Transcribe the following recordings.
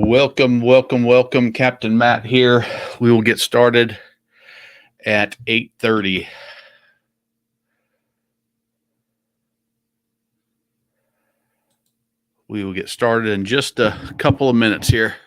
Welcome. Captain Matt here. We will get started at 8:30. We will get started in just a couple of minutes here.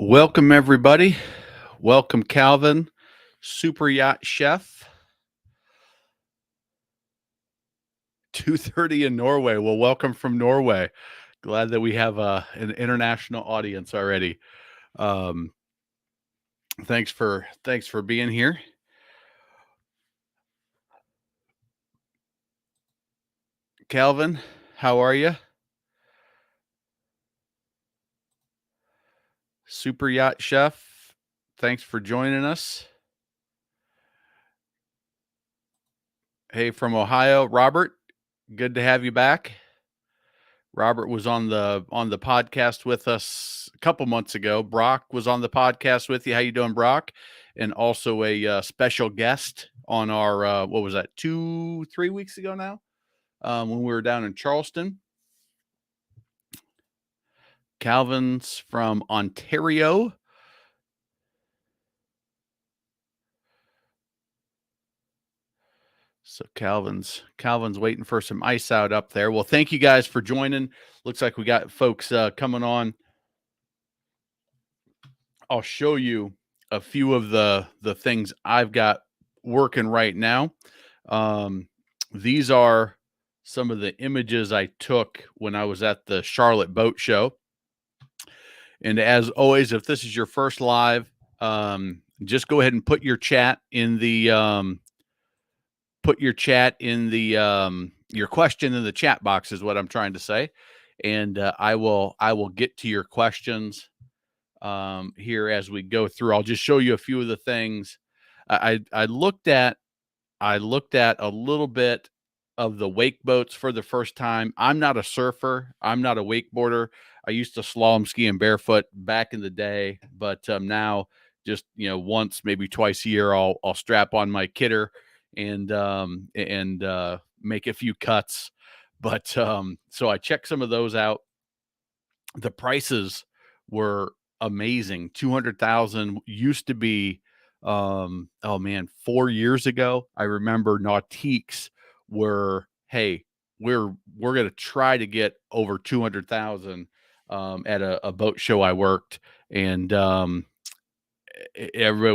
Welcome, everybody. Welcome, Calvin, Super Yacht Chef. 2:30 in Norway. Well, welcome from Norway. Glad that we have an international audience already. Thanks for being here. Calvin, how are you? Super Yacht Chef, thanks for joining us. Hey, from Ohio, Robert, good to have you back. Robert was on the podcast with us a couple months ago. Brock was on the podcast with you. How you doing, Brock? And also a special guest on our what was that, 2-3 weeks ago now, when we were down in Charleston. Calvin's from Ontario. So Calvin's waiting for some ice out up there. Well, thank you guys for joining. Looks like we got folks coming on. I'll show you a few of the things I've got working right now. These are some of the images I took when I was at the Charlotte Boat Show. And as always, if this is your first live, just go ahead and put your chat in the your question in the chat box is what I'm trying to say. And I will get to your questions here as we go through. I'll just show you a few of the things. I looked at a little bit of the wake boats for the first time. I'm not a surfer. I'm not a wakeboarder. I used to slalom skiing barefoot back in the day, but now just, once, maybe twice a year, I'll strap on my kidder and make a few cuts. But so I checked some of those out. The prices were amazing. 200,000 used to be, 4 years ago, I remember Nautiques were, hey, we're going to try to get over 200,000 at a boat show I worked. And everybody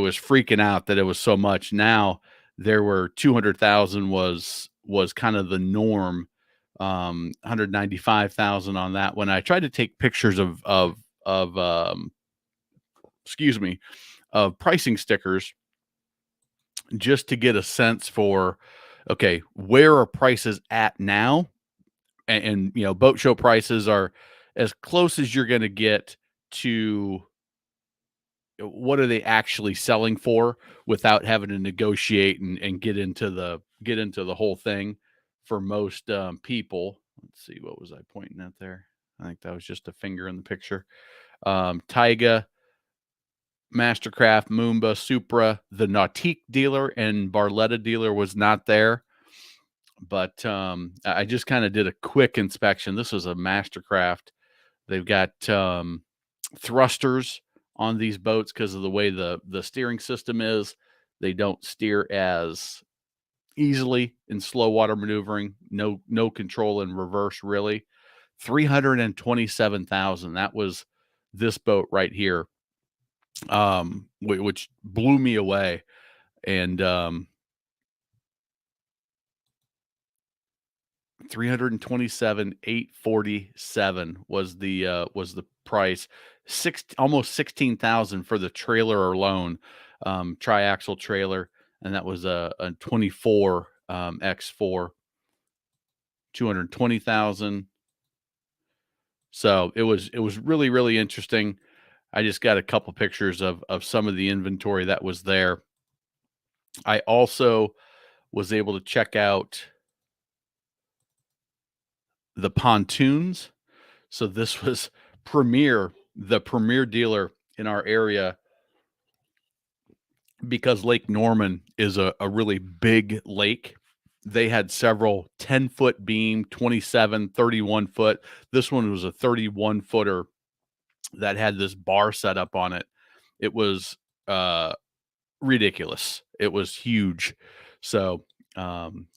was freaking out that it was so much. Now there were 200,000 was kind of the norm. 195,000 on that one. I tried to take pictures of pricing stickers just to get a sense for, okay, where are prices at now? And boat show prices are as close as you're going to get to what are they actually selling for without having to negotiate and get into the whole thing for most people. Let's see, what was I pointing at there? I think that was just a finger in the picture. Taiga, Mastercraft, Moomba, Supra, the Nautique dealer and Barletta dealer was not there. But I just kind of did a quick inspection. This was a Mastercraft. They've got thrusters on these boats because of the way the steering system is. They don't steer as easily in slow water maneuvering. No control in reverse, really. 327,000. That was this boat right here, which blew me away. And 327,847 was the price. Almost 16,000 for the trailer alone, triaxle trailer, and that was a 24 X4, 220,000. So it was really really interesting. I just got a couple pictures of some of the inventory that was there. I also was able to check out the pontoons. So this was the premier dealer in our area, because Lake Norman is a really big lake. They had several 10-foot beam, 27, 31 foot. This one was a 31 footer that had this bar set up on it. It was ridiculous. It was huge. So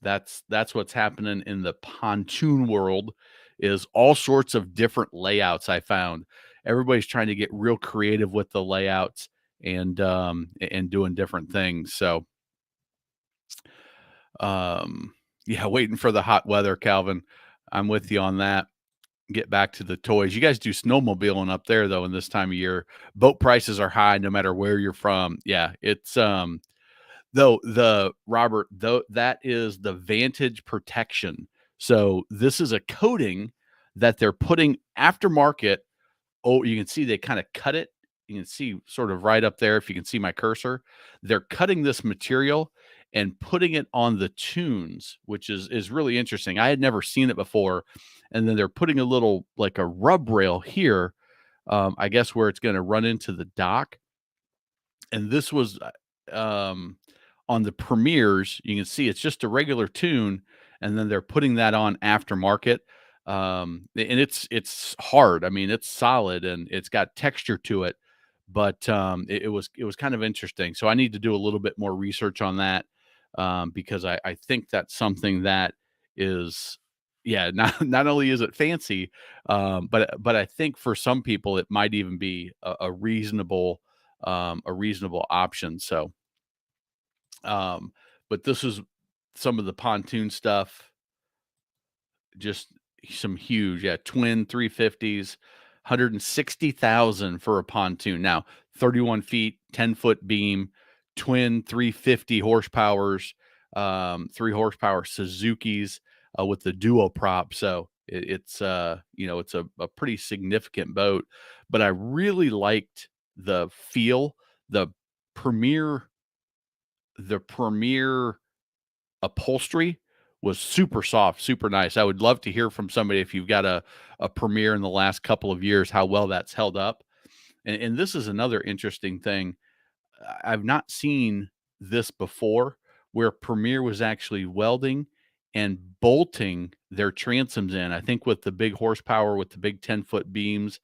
that's what's happening in the pontoon world, is all sorts of different layouts. I found everybody's trying to get real creative with the layouts, and doing different things. So yeah, waiting for the hot weather, Calvin. I'm with you on that. Get back to the toys. You guys do snowmobiling up there though in this time of year. Boat prices are high no matter where you're from. Yeah, it's though the Robert, though that is the Vantage protection. So this is a coating that they're putting aftermarket. Oh, you can see they kind of cut it. You can see sort of right up there if you can see my cursor. They're cutting this material and putting it on the tunes, which is really interesting. I had never seen it before. And then they're putting a little like a rub rail here, I guess where it's going to run into the dock. And this was on the premieres. You can see it's just a regular tune, and then they're putting that on aftermarket. And it's hard. I mean, it's solid and it's got texture to it, but it was kind of interesting. So I need to do a little bit more research on that, because I think that's something that is, yeah, not only is it fancy, but I think for some people it might even be a reasonable option. So, um, but this is some of the pontoon stuff, just some huge, yeah, twin 350s, 160,000 for a pontoon. Now, 31 feet, 10-foot beam, twin 350 horsepowers, 3 horsepower Suzuki's, with the duo prop. So it's a pretty significant boat, but I really liked the feel, the premier, the premier upholstery was super soft, super nice. I would love to hear from somebody if you've got a Premier in the last couple of years, how well that's held up. And this is another interesting thing. I've not seen this before, where Premier was actually welding and bolting their transoms in. I think with the big horsepower, with the big 10-foot beams,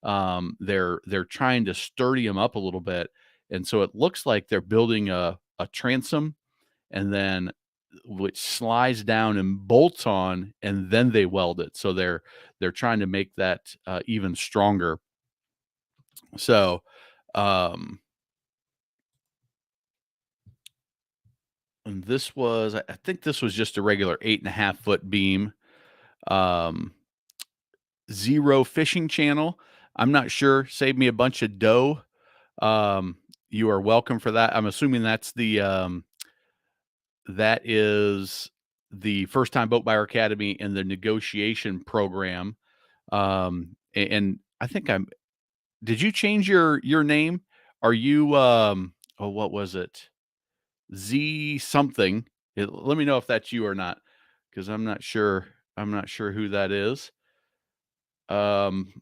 they're trying to sturdy them up a little bit. And so it looks like they're building a transom, and then which slides down and bolts on, and then they weld it. So they're trying to make that even stronger. So, um, and this was, I think this was just a regular 8.5 foot beam, um, zero fishing channel. I'm not sure. Saved me a bunch of dough. You are welcome for that. I'm assuming that is the first time boat buyer academy and the negotiation program. And I think did you change your name? Are you, oh, what was it? Z something. Let me know if that's you or not, because I'm not sure. I'm not sure who that is. Um,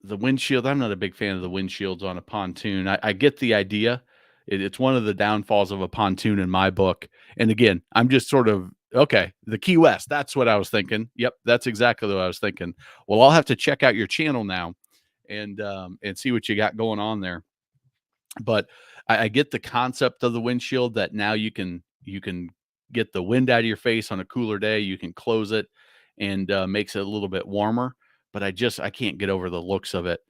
the windshield. I'm not a big fan of the windshields on a pontoon. I get the idea. It's one of the downfalls of a pontoon in my book. And again, I'm just sort of okay. The Key West. That's what I was thinking. Yep, that's exactly what I was thinking. Well, I'll have to check out your channel now, and see what you got going on there. But I get the concept of the windshield, that now you can get the wind out of your face on a cooler day. You can close it, and makes it a little bit warmer. but I can't get over the looks of it.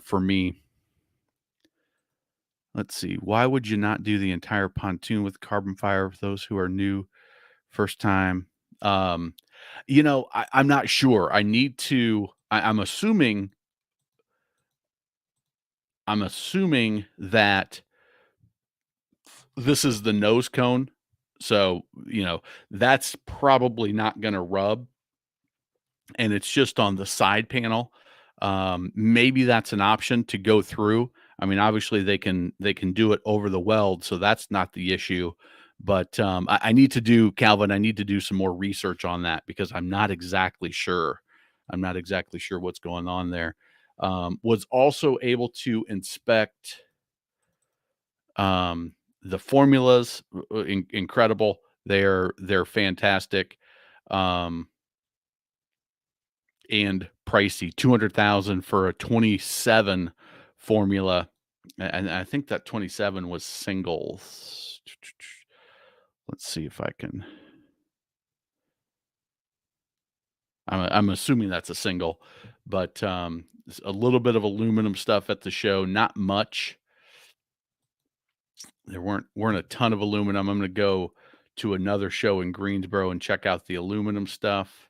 For me, let's see. Why would you not do the entire pontoon with carbon fiber for those who are new first time? Um, I'm not sure. I need to. I'm assuming that this is the nose cone. So, that's probably not gonna rub, and it's just on the side panel. Maybe that's an option to go through. I mean, obviously they can do it over the weld, so that's not the issue. But I need to do Calvin. I need to do some more research on that because I'm not exactly sure. I'm not exactly sure what's going on there. Was also able to inspect the formulas, incredible. They're fantastic, and pricey. 200,000 for a 27 formula, and I think that 27 was singles. Let's see if I can. I'm assuming that's a single, but a little bit of aluminum stuff at the show. Not much. There weren't a ton of aluminum. I'm going to go to another show in Greensboro and check out the aluminum stuff.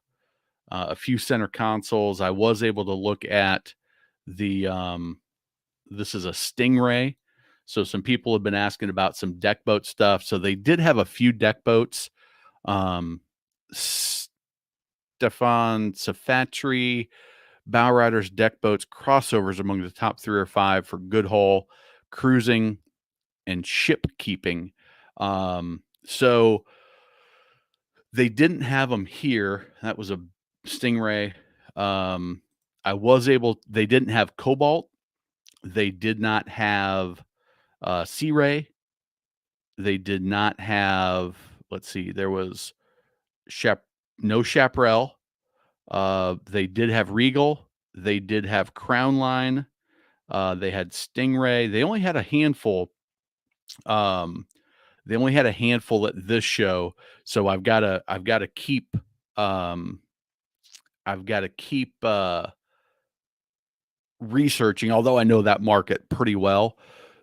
A few center consoles. I was able to look at the this is a Stingray. So some people have been asking about some deck boat stuff. So they did have a few deck boats. Stefan Safatri, Bow Riders deck boats crossovers among the top 3 or 5 for good hull, cruising, and ship keeping. So they didn't have them here. That was a Stingray. They didn't have Cobalt. They did not have Sea Ray. They did not have, let's see, there was no Chaparral. They did have Regal. They did have Crown Line. They had Stingray. They only had a handful. They only had a handful at this show, so I've got to keep researching, although I know that market pretty well.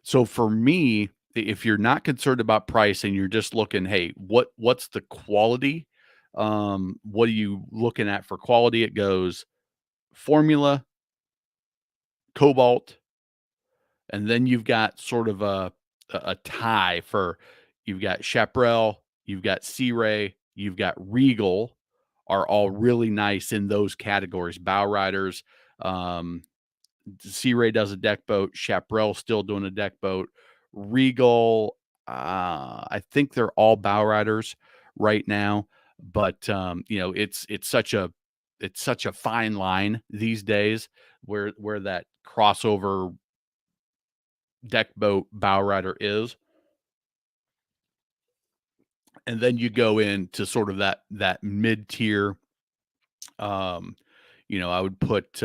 So for me, if you're not concerned about price and you're just looking, hey, what's the quality? What are you looking at for quality? It goes Formula, Cobalt, and then you've got sort of a tie for you've got Chaparral, you've got Sea Ray, you've got Regal are all really nice in those categories. Bow Riders, Sea Ray does a deck boat. Chaparral still doing a deck boat. Regal, I think they're all bow riders right now, but it's such a fine line these days where that crossover deck boat bow rider is, and then you go into sort of that mid tier. Um, I would put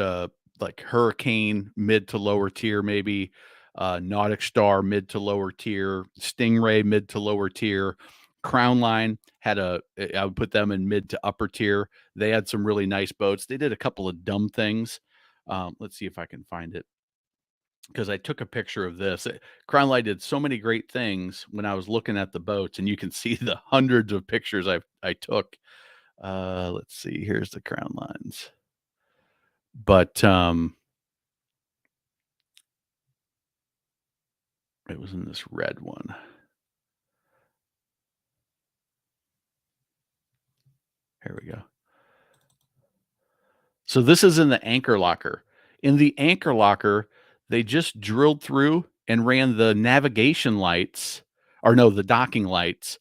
like Hurricane mid to lower tier, maybe Nautic Star mid to lower tier, Stingray mid to lower tier. Crown Line I would put them in mid to upper tier. They had some really nice boats. They did a couple of dumb things. Let's see if I can find it because I took a picture of this. Crown Line did so many great things when I was looking at the boats, and you can see the hundreds of pictures I took. Let's see. Here's the Crown Lines. But it was in this red one. Here we go. So this is in the anchor locker. In the anchor locker, they just drilled through and ran the navigation lights, or no, the docking lights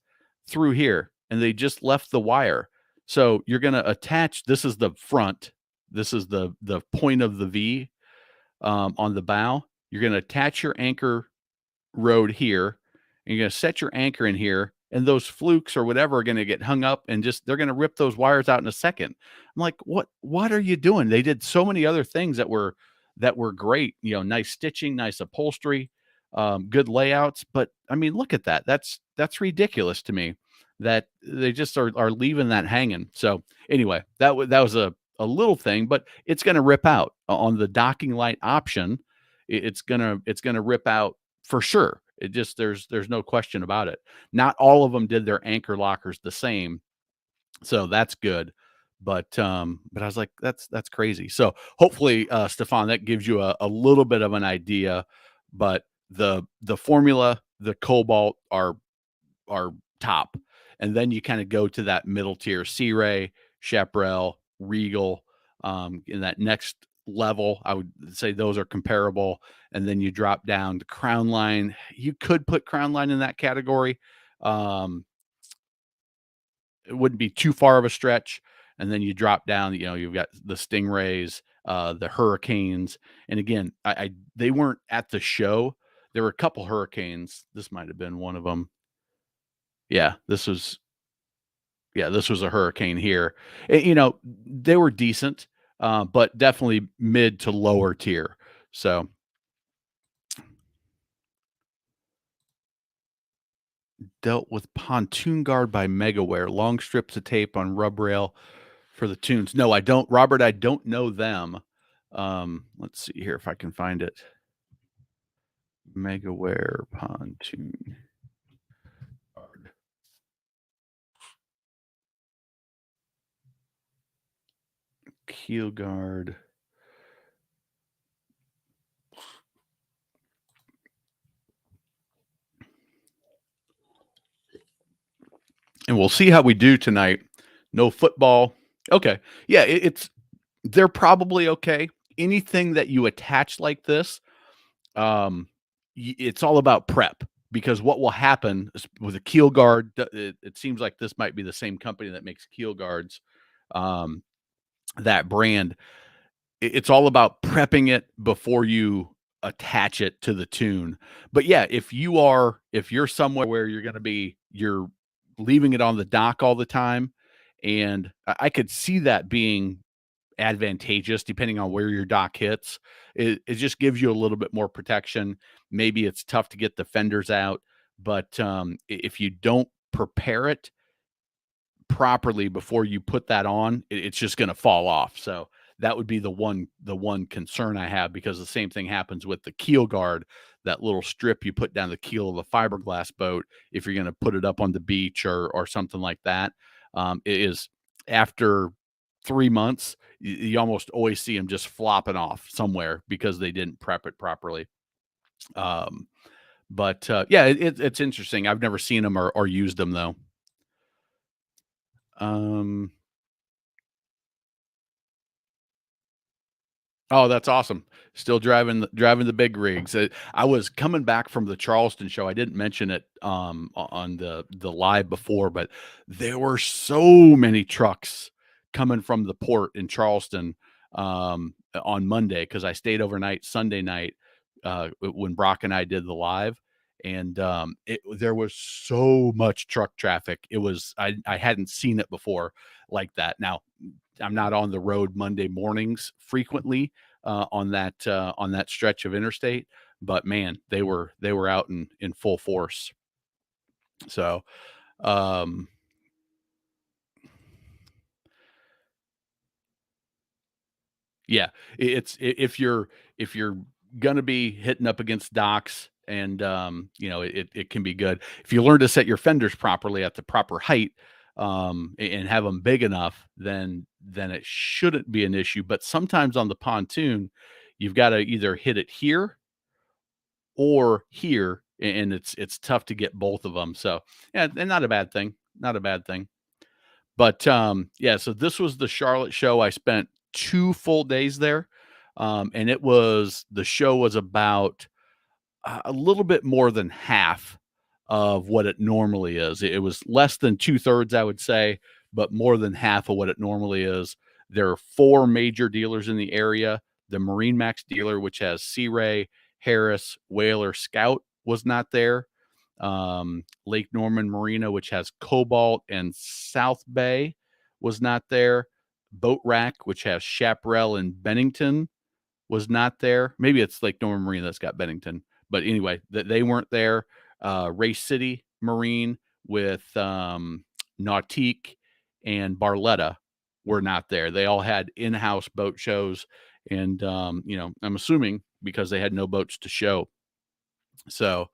through here, and they just left the wire. So you're going to attach, this is the front. This is the point of the V on the bow. You're going to attach your anchor road here, and you're going to set your anchor in here, and those flukes or whatever are going to get hung up, and they're going to rip those wires out in a second. I'm like, what are you doing? They did so many other things that were great. Nice stitching, nice upholstery, good layouts. But I mean, look at that. That's ridiculous to me that they just are leaving that hanging. So anyway, that was a a little thing, but it's going to rip out on the docking light option. It's gonna rip out for sure. It just there's no question about it. Not all of them did their anchor lockers the same, so that's good. But I was like, that's crazy. So hopefully, Stefan, that gives you a little bit of an idea. But the formula, the Cobalt are top, and then you kind of go to that middle tier, Sea Ray, Chaparral, Regal. In that next level, I would say those are comparable. And then you drop down to Crown Line. You could put Crown Line in that category. Um, it wouldn't be too far of a stretch. And then you drop down, you've got the Stingrays, the Hurricanes. And again, they weren't at the show. There were a couple Hurricanes. This might have been one of them. Yeah, this was a Hurricane here. They were decent, but definitely mid to lower tier. So dealt with Pontoon Guard by Megaware, long strips of tape on rub rail for the tunes. No, I don't, Robert. I don't know them. Let's see here if I can find it. Megaware Pontoon Guard. Keel Guard. And we'll see how we do tonight. No football. Okay. Yeah, they're probably okay. Anything that you attach like this, um, it's all about prep, because what will happen is with a keel guard, it seems like this might be the same company that makes keel guards, um, that brand. It's all about prepping it before you attach it to the tune. But yeah, if you're somewhere where you're leaving it on the dock all the time, and I could see that being advantageous depending on where your dock hits. It just gives you a little bit more protection. Maybe it's tough to get the fenders out, but if you don't prepare it properly before you put that on, it's just going to fall off. So that would be the one concern I have, because the same thing happens with the keel guard, that little strip you put down the keel of a fiberglass boat. If you're going to put it up on the beach or something like that, it is after 3 months, you almost always see them just flopping off somewhere because they didn't prep it properly. Um, but yeah, it's interesting. I've never seen them or used them though. Um, Oh, that's awesome. Still driving the big rigs. I was coming back from the Charleston show. I didn't mention it, on the live before, but there were so many trucks coming from the port in Charleston, on Monday, because I stayed overnight Sunday night, when Brock and I did the live, and there was so much truck traffic. I hadn't seen it before like that. Now, I'm not on the road Monday mornings frequently, on that stretch of interstate, but man, they were out in full force. So, um, yeah, if you're gonna be hitting up against docks, and it can be good if you learn to set your fenders properly at the proper height, and have them big enough, then it shouldn't be an issue. But sometimes on the pontoon, you've got to either hit it here or here, and it's tough to get both of them. So yeah, and not a bad thing, not a bad thing. But yeah, so this was the Charlotte show. I spent 2 full days there, and the show was about a little bit more than half of what it normally is. It was less than 2/3, I would say, but more than half of what it normally is. There are 4 major dealers in the area. The Marine Max dealer, which has Sea Ray, Harris, Whaler, Scout, was not there. Lake Norman Marina, which has Cobalt and South Bay, was not there. Boat Rack, which has Chaparral and Bennington, was not there. Maybe it's Lake Norman Marine that's got Bennington, but anyway, they weren't there. Race City Marine with Nautique and Barletta were not there. They all had in-house boat shows, and I'm assuming because they had no boats to show. So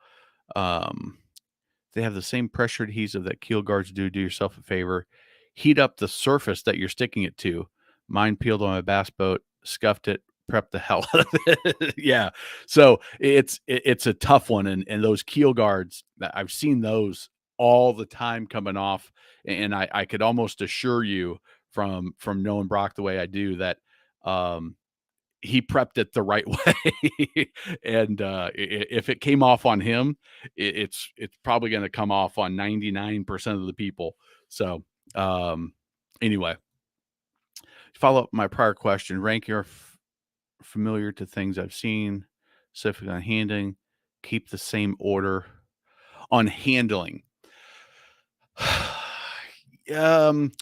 um, they have the same pressure adhesive that keel guards do. Do yourself a favor, heat up the surface that you're sticking it to. Mine peeled on my bass boat, scuffed it, prepped the hell out of it. Yeah. So it's a tough one. And those keel guards, I've seen those all the time coming off. And I could almost assure you from knowing Brock the way I do that um he prepped it the right way. And if it came off on him, it's probably going to come off on 99% of the people. So um anyway, follow up my prior question, rank your familiar to things I've seen, specifically on handling, keep the same order on handling. um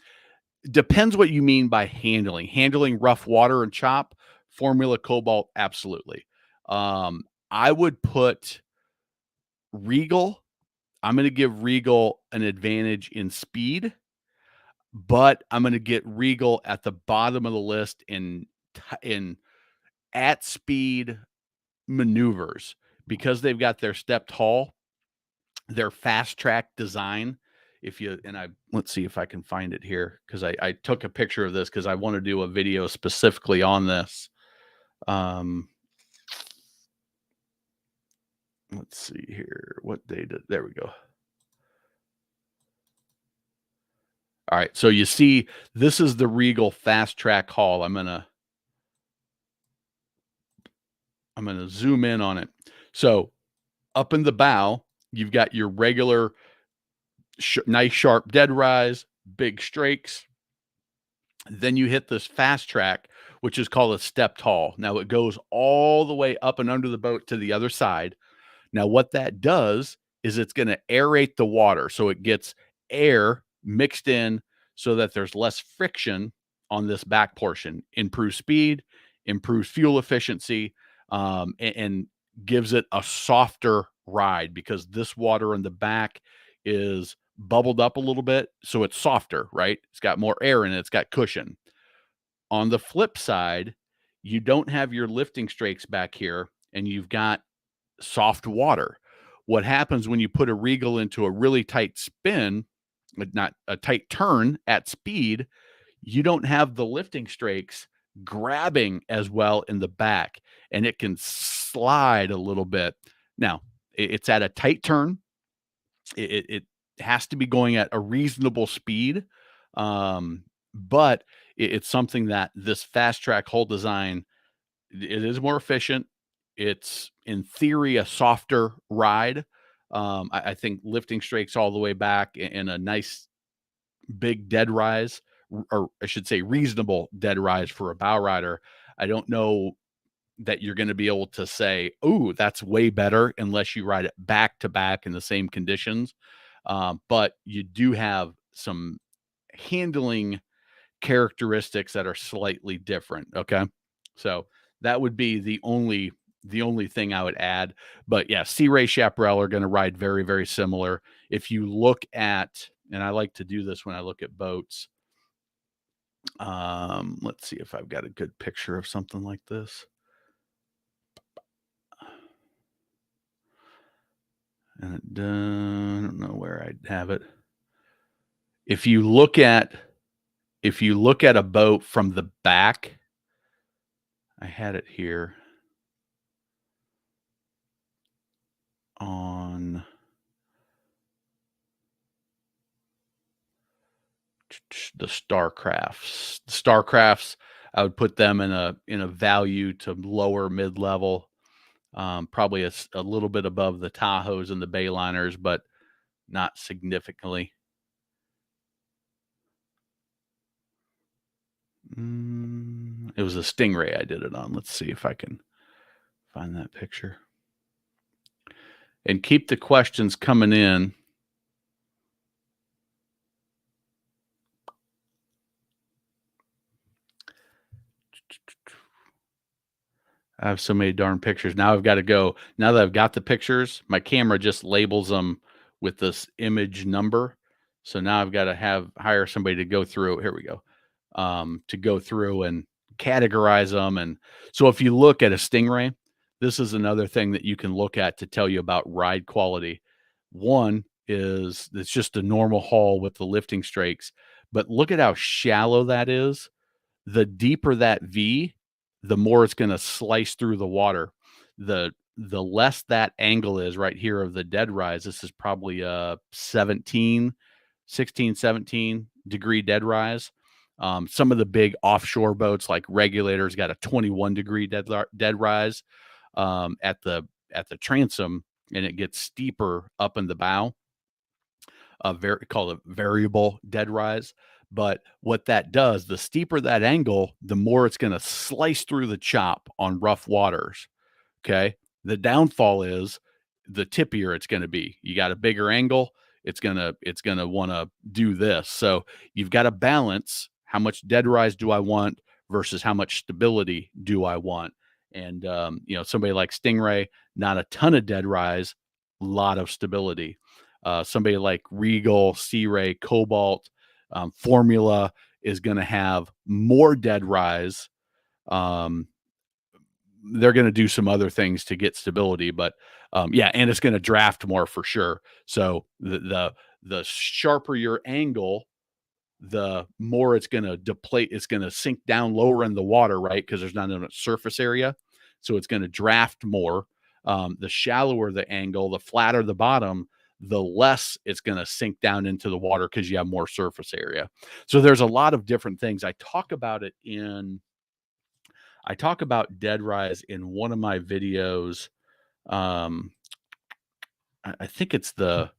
Depends what you mean by handling. Handling rough water and chop, Formula Cobalt, absolutely. I would put Regal. I'm going to give Regal an advantage in speed, but I'm going to get Regal at the bottom of the list in at speed maneuvers because they've got their stepped hull, their fast track design. Let's see if I can find it here because I took a picture of this because I want to do a video specifically on this. Let's see here. What day there we go. All right. So you see, this is the Regal fast track hull. I'm gonna zoom in on it. So up in the bow, you've got your regular nice sharp dead rise, big strakes. Then you hit this fast track, which is called a stepped hull. Now it goes all the way up and under the boat to the other side. Now what that does is it's going to aerate the water. So it gets air mixed in so that there's less friction on this back portion, improves speed, improves fuel efficiency, and gives it a softer ride because this water in the back is bubbled up a little bit. So it's softer, right? It's got more air in it. It's got cushion. On the flip side, you don't have your lifting strakes back here and you've got soft water. What happens when you put a Regal into a really tight spin, not a tight turn at speed, you don't have the lifting strakes grabbing as well in the back and it can slide a little bit. Now, it's at a tight turn. It has to be going at a reasonable speed. But it's something that this fast track hull design, it is more efficient. It's in theory a softer ride. I think lifting strakes all the way back in a nice big dead rise, or I should say reasonable dead rise for a bow rider. I don't know that you're going to be able to say, "Oh, that's way better," unless you ride it back to back in the same conditions. But you do have some handling characteristics that are slightly different. Okay, so that would be the only thing I would add. But yeah, Sea Ray Chaparral are going to ride very, very similar. If you look at, and I like to do this when I look at boats. Let's see if I've got a good picture of something like this. And I don't know where I'd have it. If you look at a boat from the back, I had it here on the Starcrafts. The Starcrafts, I would put them in a value to lower mid level, probably a little bit above the Tahoes and the Bayliners, but not significantly. It was a Stingray I did it on. Let's see if I can find that picture. And keep the questions coming in. I have so many darn pictures. Now I've got to go. Now that I've got the pictures, my camera just labels them with this image number. So now I've got to hire somebody to go through. Here we go. to go through and categorize them. And so if you look at a Stingray, this is another thing that you can look at to tell you about ride quality. One is it's just a normal hull with the lifting strakes, but look at how shallow that is. The deeper that V, the more it's going to slice through the water. The less that angle is right here of the dead rise. This is probably a 17 degree dead rise. Some of the big offshore boats like Regulators got a 21-degree dead rise at the transom, and it gets steeper up in the bow. Called a variable dead rise. But what that does, the steeper that angle, the more it's going to slice through the chop on rough waters. Okay. The downfall is the tippier it's going to be. You got a bigger angle, it's gonna want to do this. So you've got to balance how much dead rise do I want versus how much stability do I want. And somebody like Stingray, not a ton of dead rise, a lot of stability. Somebody like Regal, Sea Ray, Cobalt, Formula is going to have more dead rise. They're going to do some other things to get stability, but and it's going to draft more for sure. So the sharper your angle, the more it's going to deplete. It's going to sink down lower in the water, right? Because there's not enough surface area, so it's going to draft more. The shallower the angle, the flatter the bottom, the less it's going to sink down into the water because you have more surface area. So there's a lot of different things. I talk about dead rise in one of my videos. Um, I think it's the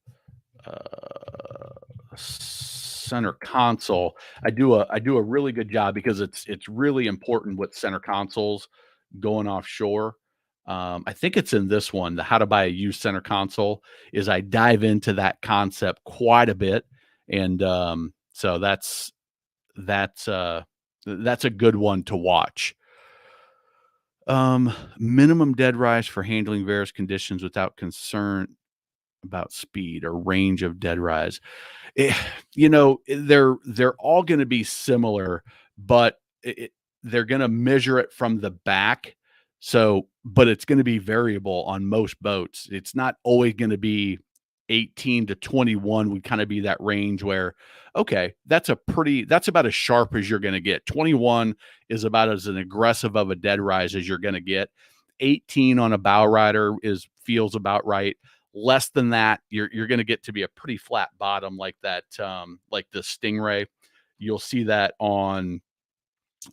center console. I do a really good job because it's really important with center consoles going offshore. I think it's in this one, the how to buy a used center console, is I dive into that concept quite a bit. And so that's a good one to watch. Minimum dead rise for handling various conditions without concern about speed or range of dead rise. Eh, they're all gonna be similar, but they're gonna measure it from the back. So, but it's gonna be variable on most boats. It's not always gonna be 18 to 21 would kind of be that range where, okay, that's about as sharp as you're gonna get. 21 is about as an aggressive of a dead rise as you're gonna get. 18 on a bow rider feels about right. Less than that, you're going to get to be a pretty flat bottom like that, like the Stingray. You'll see that on.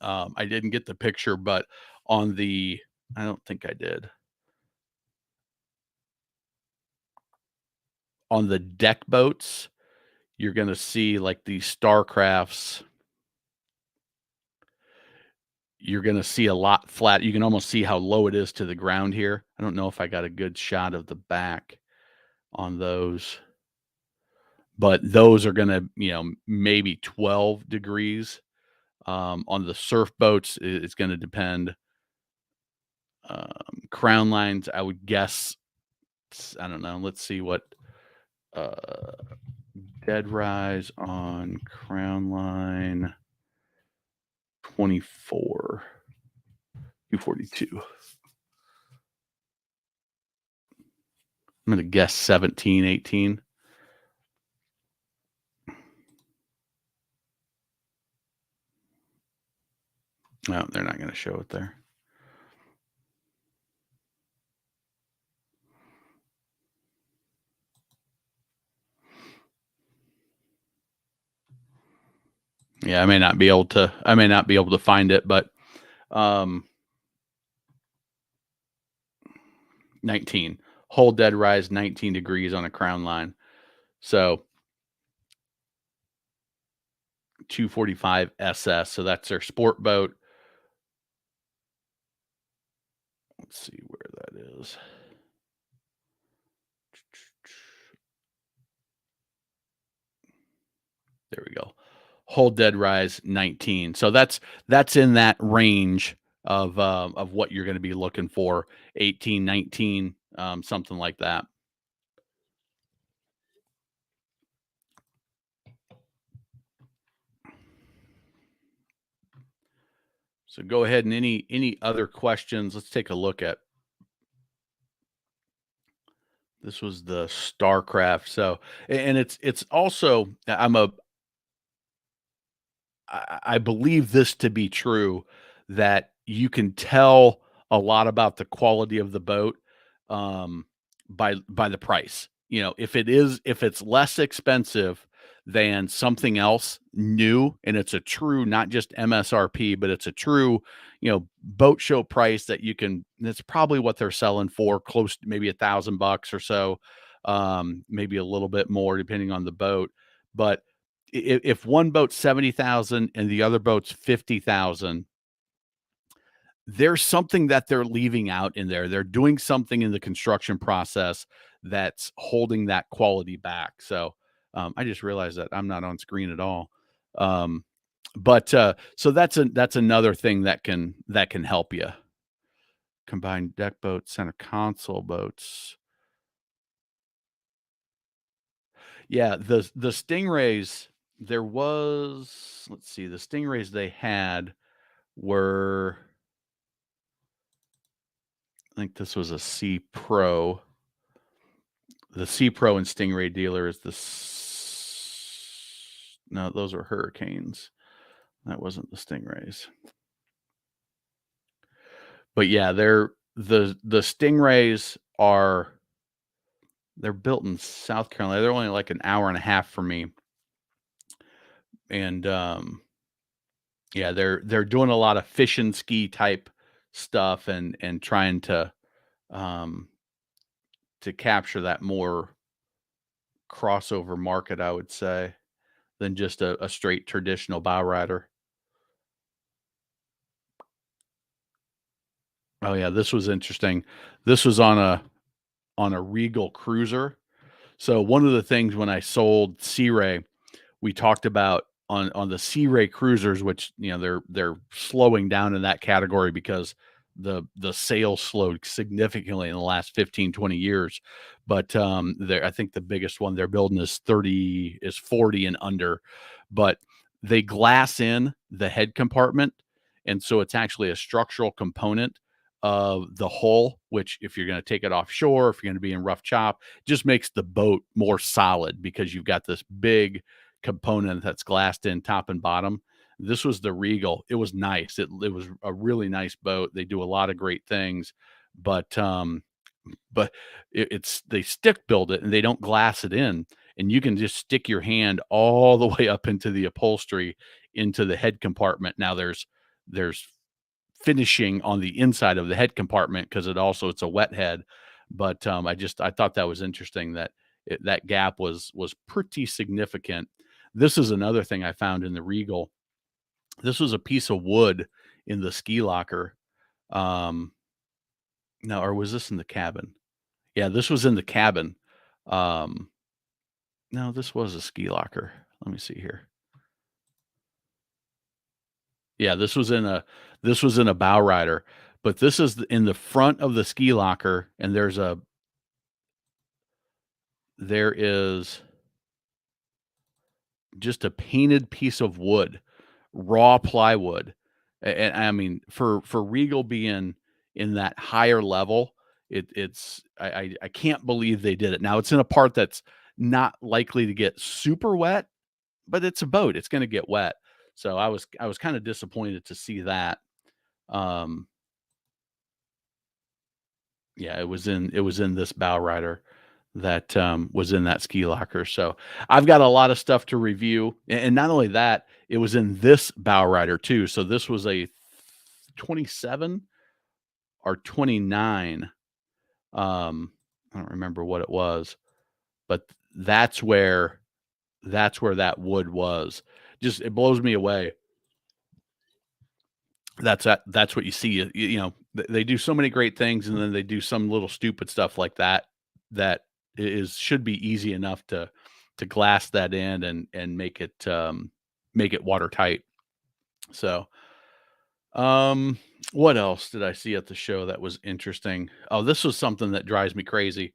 I didn't get the picture, but on the, I don't think I did. On the deck boats, you're going to see like these Starcrafts. You're going to see a lot flat. You can almost see how low it is to the ground here. I don't know if I got a good shot of the back on those. But those are gonna, maybe 12 degrees. On the surf boats, it's gonna depend. Crown lines, I would guess, I don't know. Let's see what uh, dead rise on crown line 24, 242. I'm gonna guess 17, 18. No, they're not gonna show it there. Yeah, I may not be able to find it, but 19. Whole dead rise 19 degrees on a crown line. So 245 SS. So that's their sport boat. Let's see where that is. There we go. Whole dead rise 19. So that's in that range of what you're going to be looking for. 18, 19, something like that. So go ahead and any other questions? Let's take a look at this was the StarCraft. So and it's also I believe this to be true that you can tell a lot about the quality of the boat um, by the price. You know, if it's less expensive than something else new, and it's a true not just MSRP, but it's a true boat show price that you can. That's probably what they're selling for, close to maybe $1,000 or so, maybe a little bit more depending on the boat, but if one boat's 70,000 and the other boat's 50,000, there's something that they're leaving out in there. They're doing something in the construction process that's holding that quality back. So, I just realized that I'm not on screen at all. Um, but so that's another thing that can help you. Combined deck boats, center console boats. Yeah, the Stingrays, there was let's see, the Stingrays they had were I think this was a C Pro. The C Pro and Stingray dealer is no, those are Hurricanes. That wasn't the Stingrays. But yeah, the Stingrays they're built in South Carolina. They're only like an hour and a half from me. And yeah, they're doing a lot of fish and ski type stuff and trying um to capture that more crossover market, I would say, than just a straight traditional bow rider. Oh yeah, this was interesting. This was on a Regal Cruiser. So one of the things when I sold Sea Ray, we talked about on the Sea Ray cruisers, which they're slowing down in that category because the sales slowed significantly in the last 15-20 years. But I think the biggest one they're building is 40 and under, but they glass in the head compartment, and so it's actually a structural component of the hull. Which, if you're going to take it offshore, if you're going to be in rough chop, just makes the boat more solid because you've got this big component that's glassed in top and bottom. This was the Regal. It was nice. It was a really nice boat. They do a lot of great things, but it's they stick build it and they don't glass it in, and you can just stick your hand all the way up into the upholstery into the head compartment. Now there's finishing on the inside of the head compartment because it's a wet head. But I thought that was interesting that that gap was pretty significant. This is another thing I found in the Regal. This was a piece of wood in the ski locker. Um, no, or was this in the cabin? Yeah, this was in the cabin. Um, no, this was a ski locker. Let me see here. Yeah, this was in a bow rider, but this is in the front of the ski locker, and there is just a painted piece of wood, raw plywood. And I mean, for Regal being in that higher level, it's I can't believe they did it. Now it's in a part that's not likely to get super wet, but it's a boat. It's going to get wet. So I was kind of disappointed to see that. Um, yeah, it was in this bow rider that was in that ski locker. So I've got a lot of stuff to review, and not only that, it was in this bow rider too. So this was a 27 or 29. I don't remember what it was, but that's where that wood was. Just it blows me away. That's what you see. They do so many great things, and then they do some little stupid stuff like that that is should be easy enough to glass that in and make it watertight. So, um, what else did I see at the show that was interesting? Oh, this was something that drives me crazy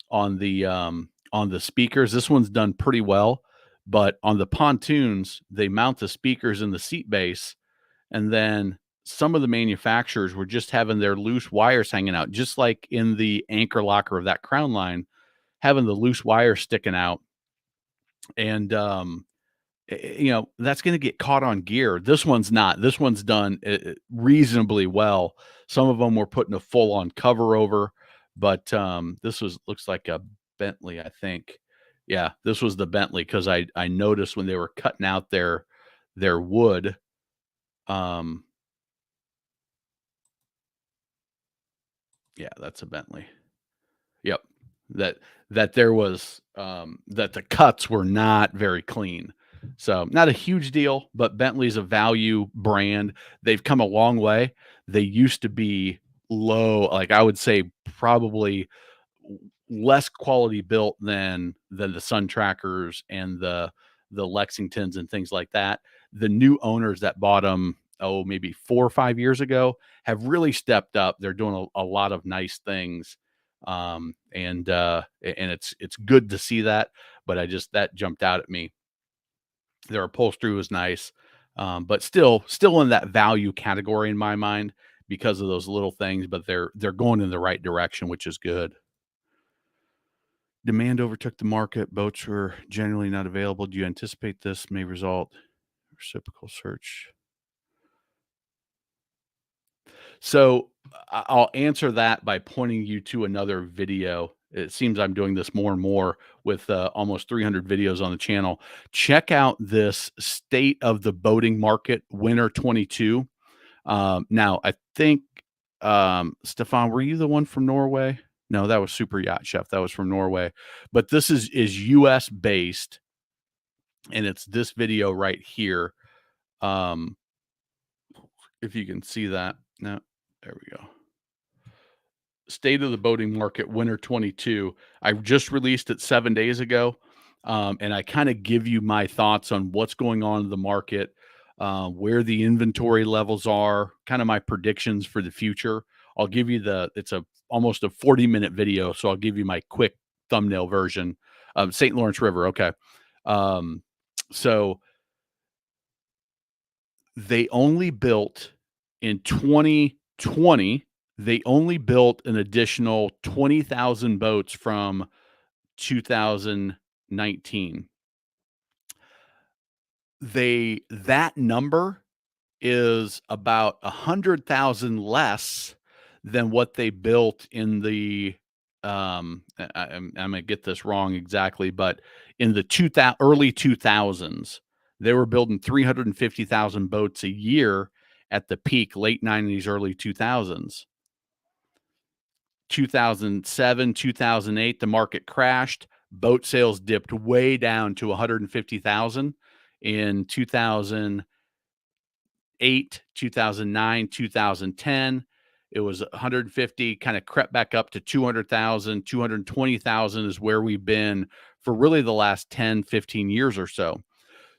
on the speakers. This one's done pretty well, but on the pontoons, they mount the speakers in the seat base, and then some of the manufacturers were just having their loose wires hanging out, just like in the anchor locker of that crown line, having the loose wire sticking out. And, that's going to get caught on gear. This one's not. This one's done reasonably well. Some of them were putting a full on cover over, but this looks like a Bentley, I think. Yeah, this was the Bentley because I noticed when they were cutting out their wood. Um, yeah, that's a Bentley. Yep. That that there was, that the cuts were not very clean. So, not a huge deal, but Bentley's a value brand. They've come a long way. They used to be low, like, I would say probably less quality built than the Sun Trackers and the Lexingtons and things like that. The new owners that bought them, oh, maybe 4 or 5 years ago, have really stepped up. They're doing a lot of nice things, and it's good to see that. But that jumped out at me. Their upholstery was nice, but still in that value category in my mind because of those little things. But they're going in the right direction, which is good. Demand overtook the market. Boats were generally not available. Do you anticipate this may result reciprocal search? So I'll answer that by pointing you to another video. It seems I'm doing this more and more with almost 300 videos on the channel. Check out this state of the boating market winter 22. Now, I think, Stefan, were you the one from Norway? No, that was Super Yacht Chef. That was from Norway. But this is US based, and it's this video right here. Um, if you can see that. No, there we go. State of the boating market winter 22. I just released it 7 days ago. And I kind of give you my thoughts on what's going on in the market, where the inventory levels are, kind of my predictions for the future. I'll give you it's almost a 40-minute video. So I'll give you my quick thumbnail version. St. Lawrence River. Okay. So they only built in 2020, they only built an additional 20,000 boats from 2019. That number is about 100,000 less than what they built in the, I'm gonna get this wrong exactly, but in the early 2000s, they were building 350,000 boats a year at the peak, late 90s, early 2000s. 2007, 2008, the market crashed. Boat sales dipped way down to 150,000 in 2008, 2009, 2010. It was 150, kind of crept back up to 200,000, 220,000 is where we've been for really the last 10, 15 years or so.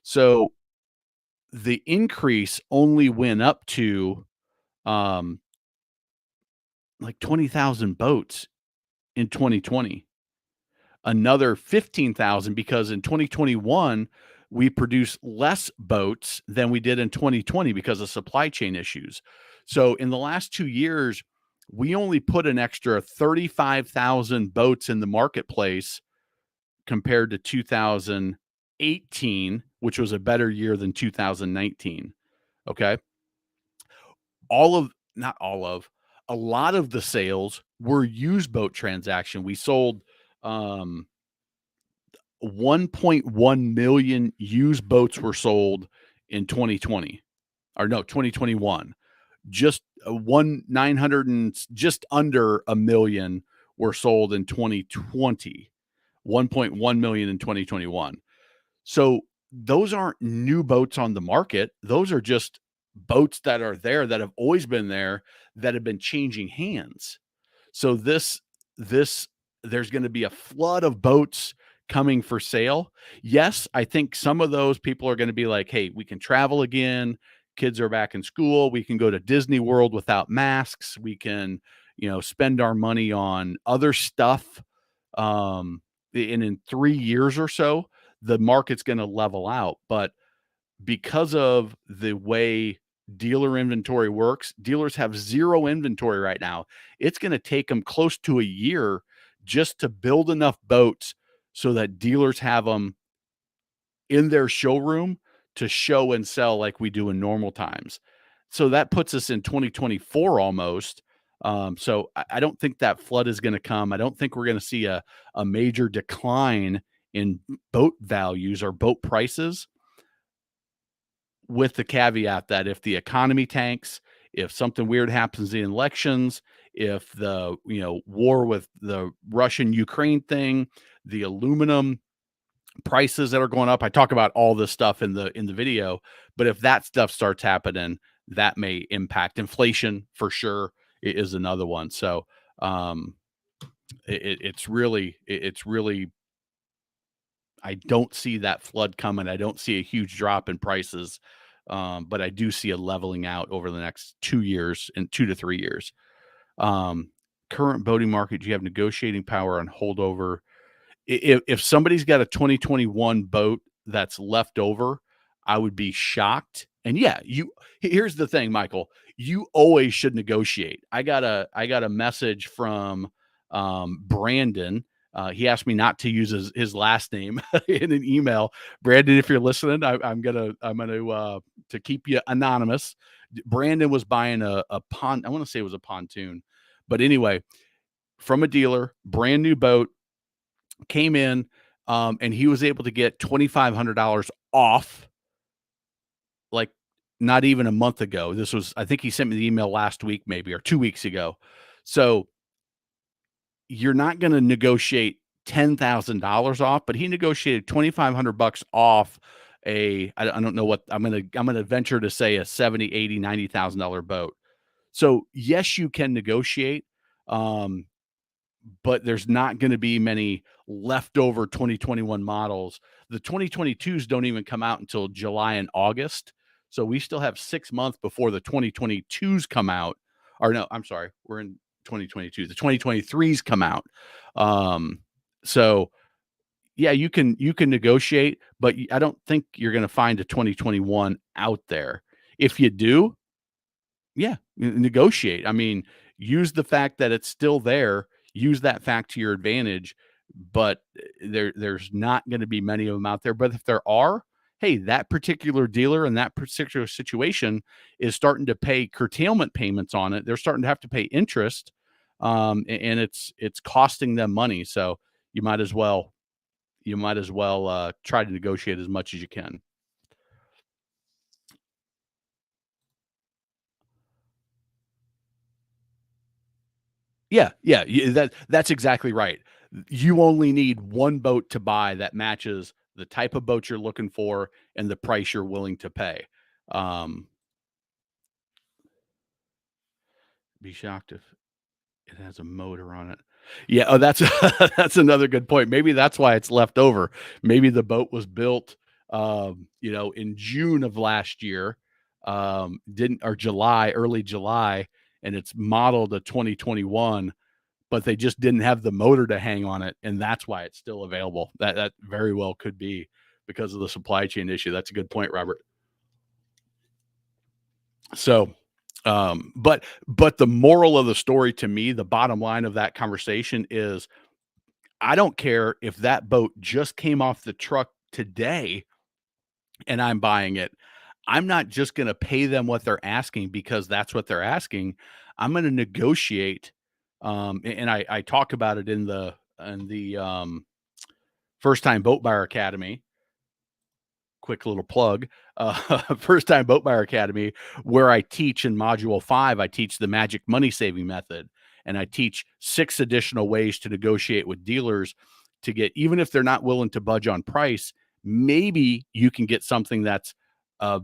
So the increase only went up to um, like 20,000 boats in 2020. Another 15,000 because in 2021 we produced less boats than we did in 2020 because of supply chain issues. So in the last 2 years, we only put an extra 35,000 boats in the marketplace compared to 2018, which was a better year than 2019. Okay? All of Not all of, a lot of the sales were used boat transaction. We sold 1.1 million used boats were sold in 2020, or no, 2021. Just one 900 and just under a million were sold in 2020. 1.1 million in 2021. So those aren't new boats on the market. Those are just boats that are there that have always been there that have been changing hands. So this there's going to be a flood of boats coming for sale. Yes, I think some of those people are going to be like, "Hey, we can travel again. Kids are back in school. We can go to Disney World without masks. We can, spend our money on other stuff." And in 3 years or so, the market's going to level out. But because of the way dealer inventory works. Dealers have zero inventory right now. It's going to take them close to a year just to build enough boats so that dealers have them in their showroom to show and sell like we do in normal times. So that puts us in 2024 almost. So I don't think that flood is going to come. I don't think we're going to see a major decline in boat values or boat prices, with the caveat that if the economy tanks, if something weird happens in elections, if the war with the Russian Ukraine thing, the aluminum prices that are going up. I talk about all this stuff in the video, but if that stuff starts happening, that may impact inflation for sure. It is another one. So um, it's really I don't see that flood coming. I don't see a huge drop in prices, but I do see a leveling out over the next 2 years and 2 to 3 years. Um, Current boating market, do you have negotiating power on holdover? If somebody's got a 2021 boat that's left over, I would be shocked. And yeah, here's the thing, Michael, you always should negotiate. I got a message from Brandon. He asked me not to use his last name in an email. Brandon, if you're listening, I'm gonna to keep you anonymous. Brandon was buying a pond. I want to say it was a pontoon, but anyway, from a dealer, brand new boat, came in, and he was able to get $2,500 off, like, not even a month ago. This was, I think he sent me the email last week, maybe, or 2 weeks ago. So you're not going to negotiate $10,000 off, but he negotiated 2,500 bucks off I don't know what I'm going to venture to say a 70, 80, $90,000 boat. So yes, you can negotiate. Um, but there's not going to be many leftover 2021 models. The 2022s don't even come out until July and August. So we still have 6 months before the 2022s come out. Or no, I'm sorry, we're in 2022. The 2023s come out. Um, so yeah, you can negotiate, but I don't think you're going to find a 2021 out there. If you do, yeah, negotiate. I mean, use the fact that it's still there, use that fact to your advantage, but there's not gonna be many of them out there, but if there are, hey, that particular dealer in that particular situation is starting to pay curtailment payments on it. They're starting to have to pay interest, and it's costing them money, so you might as well try to negotiate as much as you can. Yeah, yeah, that's exactly right. You only need one boat to buy that matches the type of boat you're looking for and the price you're willing to pay. Um, be shocked if it has a motor on it. Yeah, oh, that's that's another good point. Maybe that's why it's left over. Maybe the boat was built, in June of last year, didn't or July, early July, and it's modeled a 2021, but they just didn't have the motor to hang on it, and that's why it's still available. That very well could be because of the supply chain issue. That's a good point, Robert. So, but the moral of the story to me, the bottom line of that conversation is I don't care if that boat just came off the truck today and I'm buying it. I'm not just going to pay them what they're asking because that's what they're asking. I'm going to negotiate. And I talk about it in the first time boat buyer academy. Quick little plug, first time boat buyer academy, where I teach in module 5, I teach the magic money saving method, and I teach 6 additional ways to negotiate with dealers to get, even if they're not willing to budge on price, maybe you can get something that's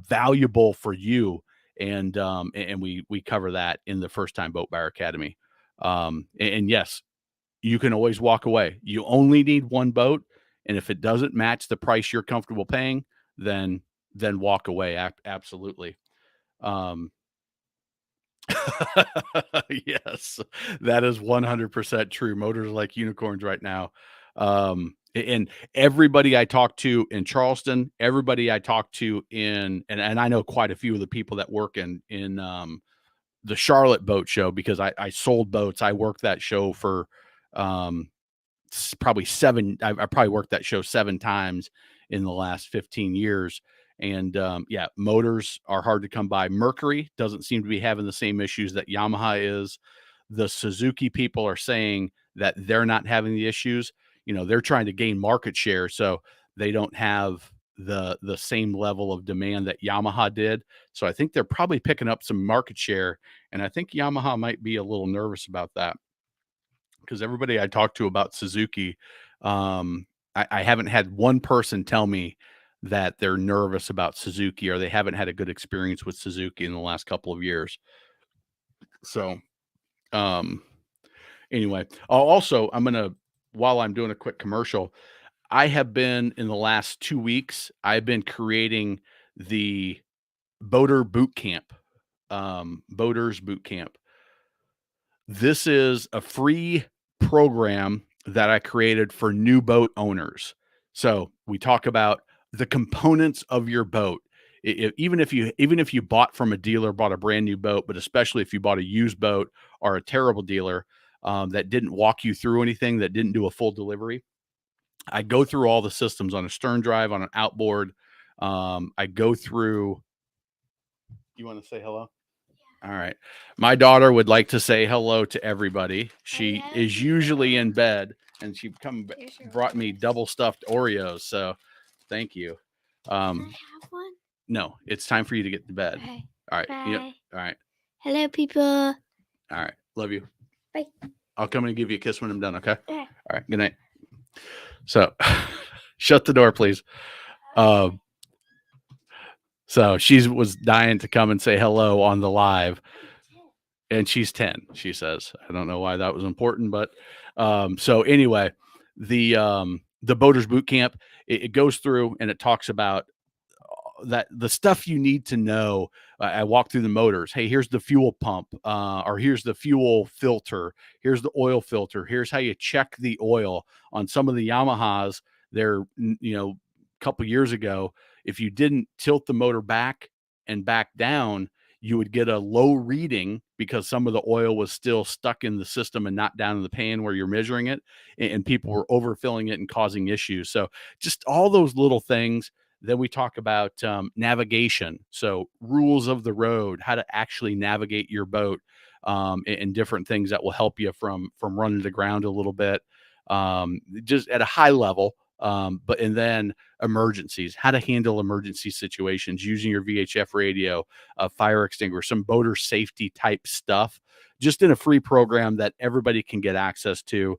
valuable for you. And we cover that in the first time boat buyer academy. And yes, you can always walk away. You only need one boat, and if it doesn't match the price you're comfortable paying, then walk away. Absolutely. Um, yes, that is 100% true. Motors are like unicorns right now. And everybody I talk to in Charleston, everybody I talk to and I know quite a few of the people that work in the Charlotte Boat Show because I sold boats. I worked that show for um, probably I probably worked that show 7 times in the last 15 years. And yeah, motors are hard to come by. Mercury doesn't seem to be having the same issues that Yamaha is. The Suzuki people are saying that they're not having the issues. They're trying to gain market share, so they don't have the same level of demand that Yamaha did. So I think they're probably picking up some market share, and I think Yamaha might be a little nervous about that because everybody I talked to about Suzuki, I haven't had one person tell me that they're nervous about Suzuki or they haven't had a good experience with Suzuki in the last couple of years. So, um, anyway, I'm gonna while I'm doing a quick commercial, I have been in the last 2 weeks. I've been creating the boater boot camp, boaters boot camp. This is a free program that I created for new boat owners. So we talk about the components of your boat. Even if you bought from a dealer, bought a brand new boat, but especially if you bought a used boat or a terrible dealer that didn't walk you through anything, that didn't do a full delivery, I go through all the systems on a stern drive, on an outboard. I go through. You want to say hello? All right. My daughter would like to say hello to everybody. She is usually in bed, and she brought me double stuffed Oreos. So thank you. Can I have one? No, it's time for you to get to bed. Okay. All right. Bye. Yep. All right. Hello, people. All right. Love you. Bye. I'll come and give you a kiss when I'm done. Okay. Yeah. All right. Good night. So shut the door, please. So she was dying to come and say hello on the live. And she's 10, she says. I don't know why that was important, but so anyway, the boaters boot camp, it goes through and it talks about that the stuff you need to know. I walk through the motors. Hey, here's the fuel pump, or here's the fuel filter. Here's the oil filter. Here's how you check the oil on some of the Yamahas. They're, a couple years ago, if you didn't tilt the motor back and back down, you would get a low reading because some of the oil was still stuck in the system and not down in the pan where you're measuring it. And people were overfilling it and causing issues. So just all those little things. Then we talk about navigation. So rules of the road, how to actually navigate your boat, and different things that will help you from running to ground a little bit, just at a high level. And then emergencies, how to handle emergency situations using your VHF radio, fire extinguisher, some boater safety type stuff, just in a free program that everybody can get access to.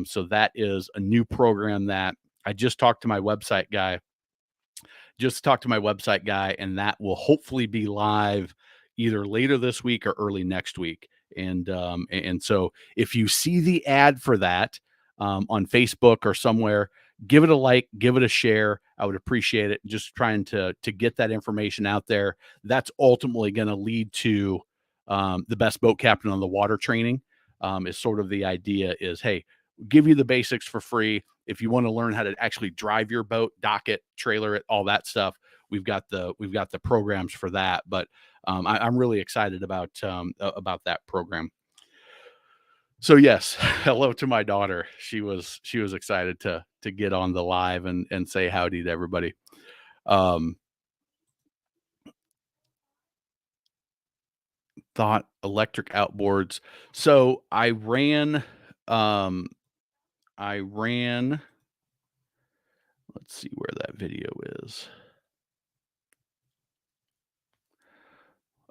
So that is a new program that I just talked to my website guy. And that will hopefully be live either later this week or early next week. And so if you see the ad for that on Facebook or somewhere, give it a like, give it a share. I would appreciate it. Just trying to get that information out there. That's ultimately going to lead to the best boat captain on the water training. Is sort of the idea is, hey, give you the basics for free. If you want to learn how to actually drive your boat, dock it, trailer it, all that stuff, we've got the programs for that. But I'm really excited about that program. So yes, hello to my daughter. She was excited to get on the live and say howdy to everybody. Thought electric outboards. So I ran. Let's see where that video is.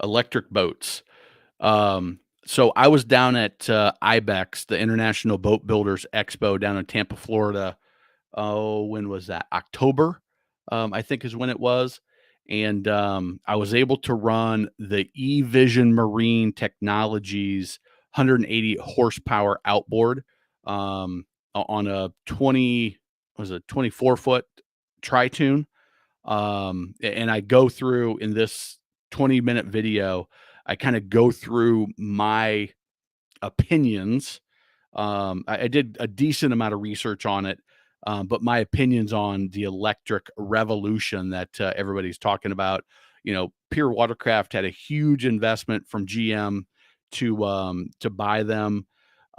Electric boats. So I was down at IBEX, the International Boat Builders Expo down in Tampa, Florida. Oh, when was that? October, I think is when it was. And I was able to run the eVision Marine Technologies 180 horsepower outboard on a 24-foot tri-tune. And I go through in this 20-minute video, I kind of go through my opinions. I did a decent amount of research on it. But my opinions on the electric revolution that everybody's talking about, Pure Watercraft had a huge investment from GM to buy them.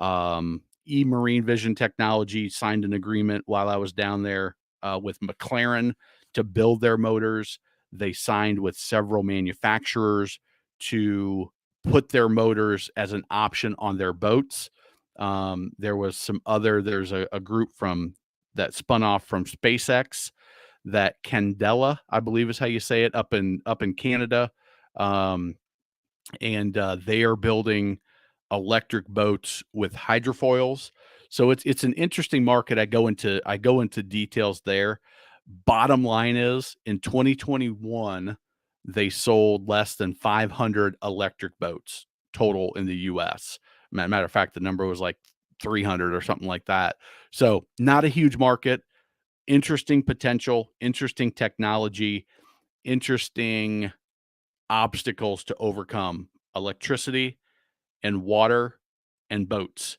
Marine Vision Technology signed an agreement while I was down there with McLaren to build their motors. They signed with several manufacturers to put their motors as an option on their boats. There's a group that spun off from SpaceX, that Candela, I believe is how you say it, up in Canada. Um, and they are building electric boats with hydrofoils. So it's an interesting market. I go into details there. Bottom line is, in 2021, they sold less than 500 electric boats total in the US. Matter of fact, the number was like 300 or something like that. So not a huge market. Interesting potential, interesting technology, interesting obstacles to overcome: electricity and water and boats,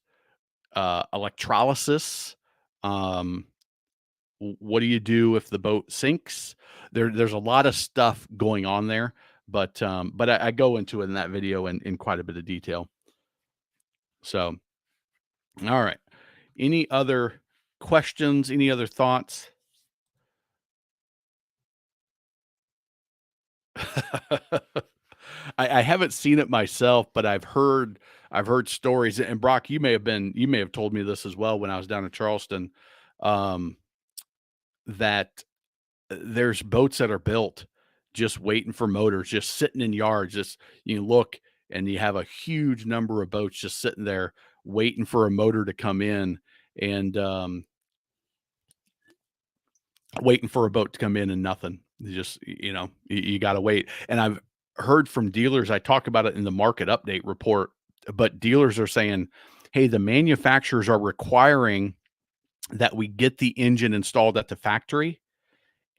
electrolysis. Um, what do you do if the boat sinks? There's a lot of stuff going on there, but I go into it in that video in quite a bit of detail. So, all right. Any other questions? Any other thoughts? I haven't seen it myself, but I've heard stories. And Brock, you may have told me this as well when I was down in Charleston, um, that there's boats that are built just waiting for motors, just sitting in yards. Just you look and you have a huge number of boats just sitting there waiting for a motor to come in, and waiting for a boat to come in and nothing. You just, you got to wait. And I've heard from dealers, I talk about it in the market update report, but dealers are saying, hey, the manufacturers are requiring that we get the engine installed at the factory,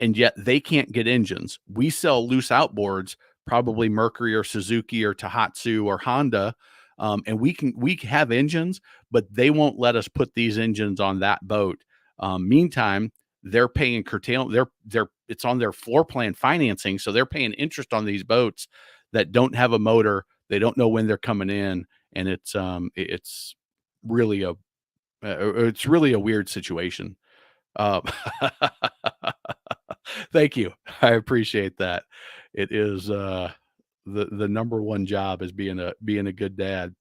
and yet they can't get engines. We sell loose outboards, probably Mercury or Suzuki or Tohatsu or Honda, and we have engines, but they won't let us put these engines on that boat. Meantime, they're paying curtail. They're it's on their floor plan financing, so they're paying interest on these boats that don't have a motor. They don't know when they're coming in, and it's really a weird situation. Uh, Thank you. I appreciate that. It is the number one job is being a good dad.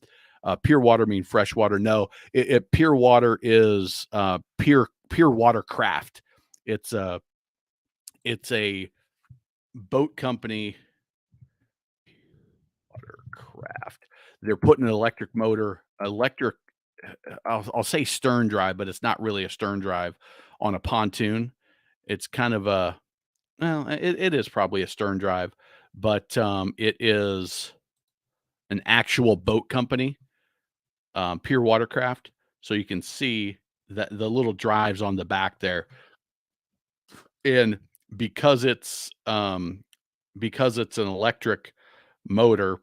Pure water mean fresh water? No, pure water is pure watercraft. It's a it's a boat company. Watercraft. They're putting an electric motor, electric. I'll say stern drive, but it's not really a stern drive on a pontoon. It's kind of a Well, it is probably a stern drive, but, it is an actual boat company, Pure Watercraft, so you can see that the little drives on the back there, and because it's, um because it's an electric motor,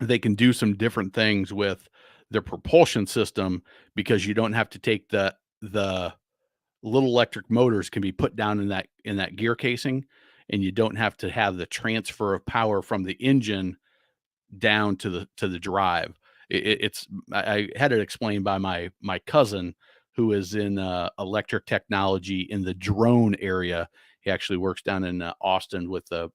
they can do some different things with their propulsion system, because you don't have to take the little electric motors can be put down in that gear casing, and you don't have to have the transfer of power from the engine down to the drive. I had it explained by my cousin, who is in electric technology in the drone area. He actually works down in Austin with a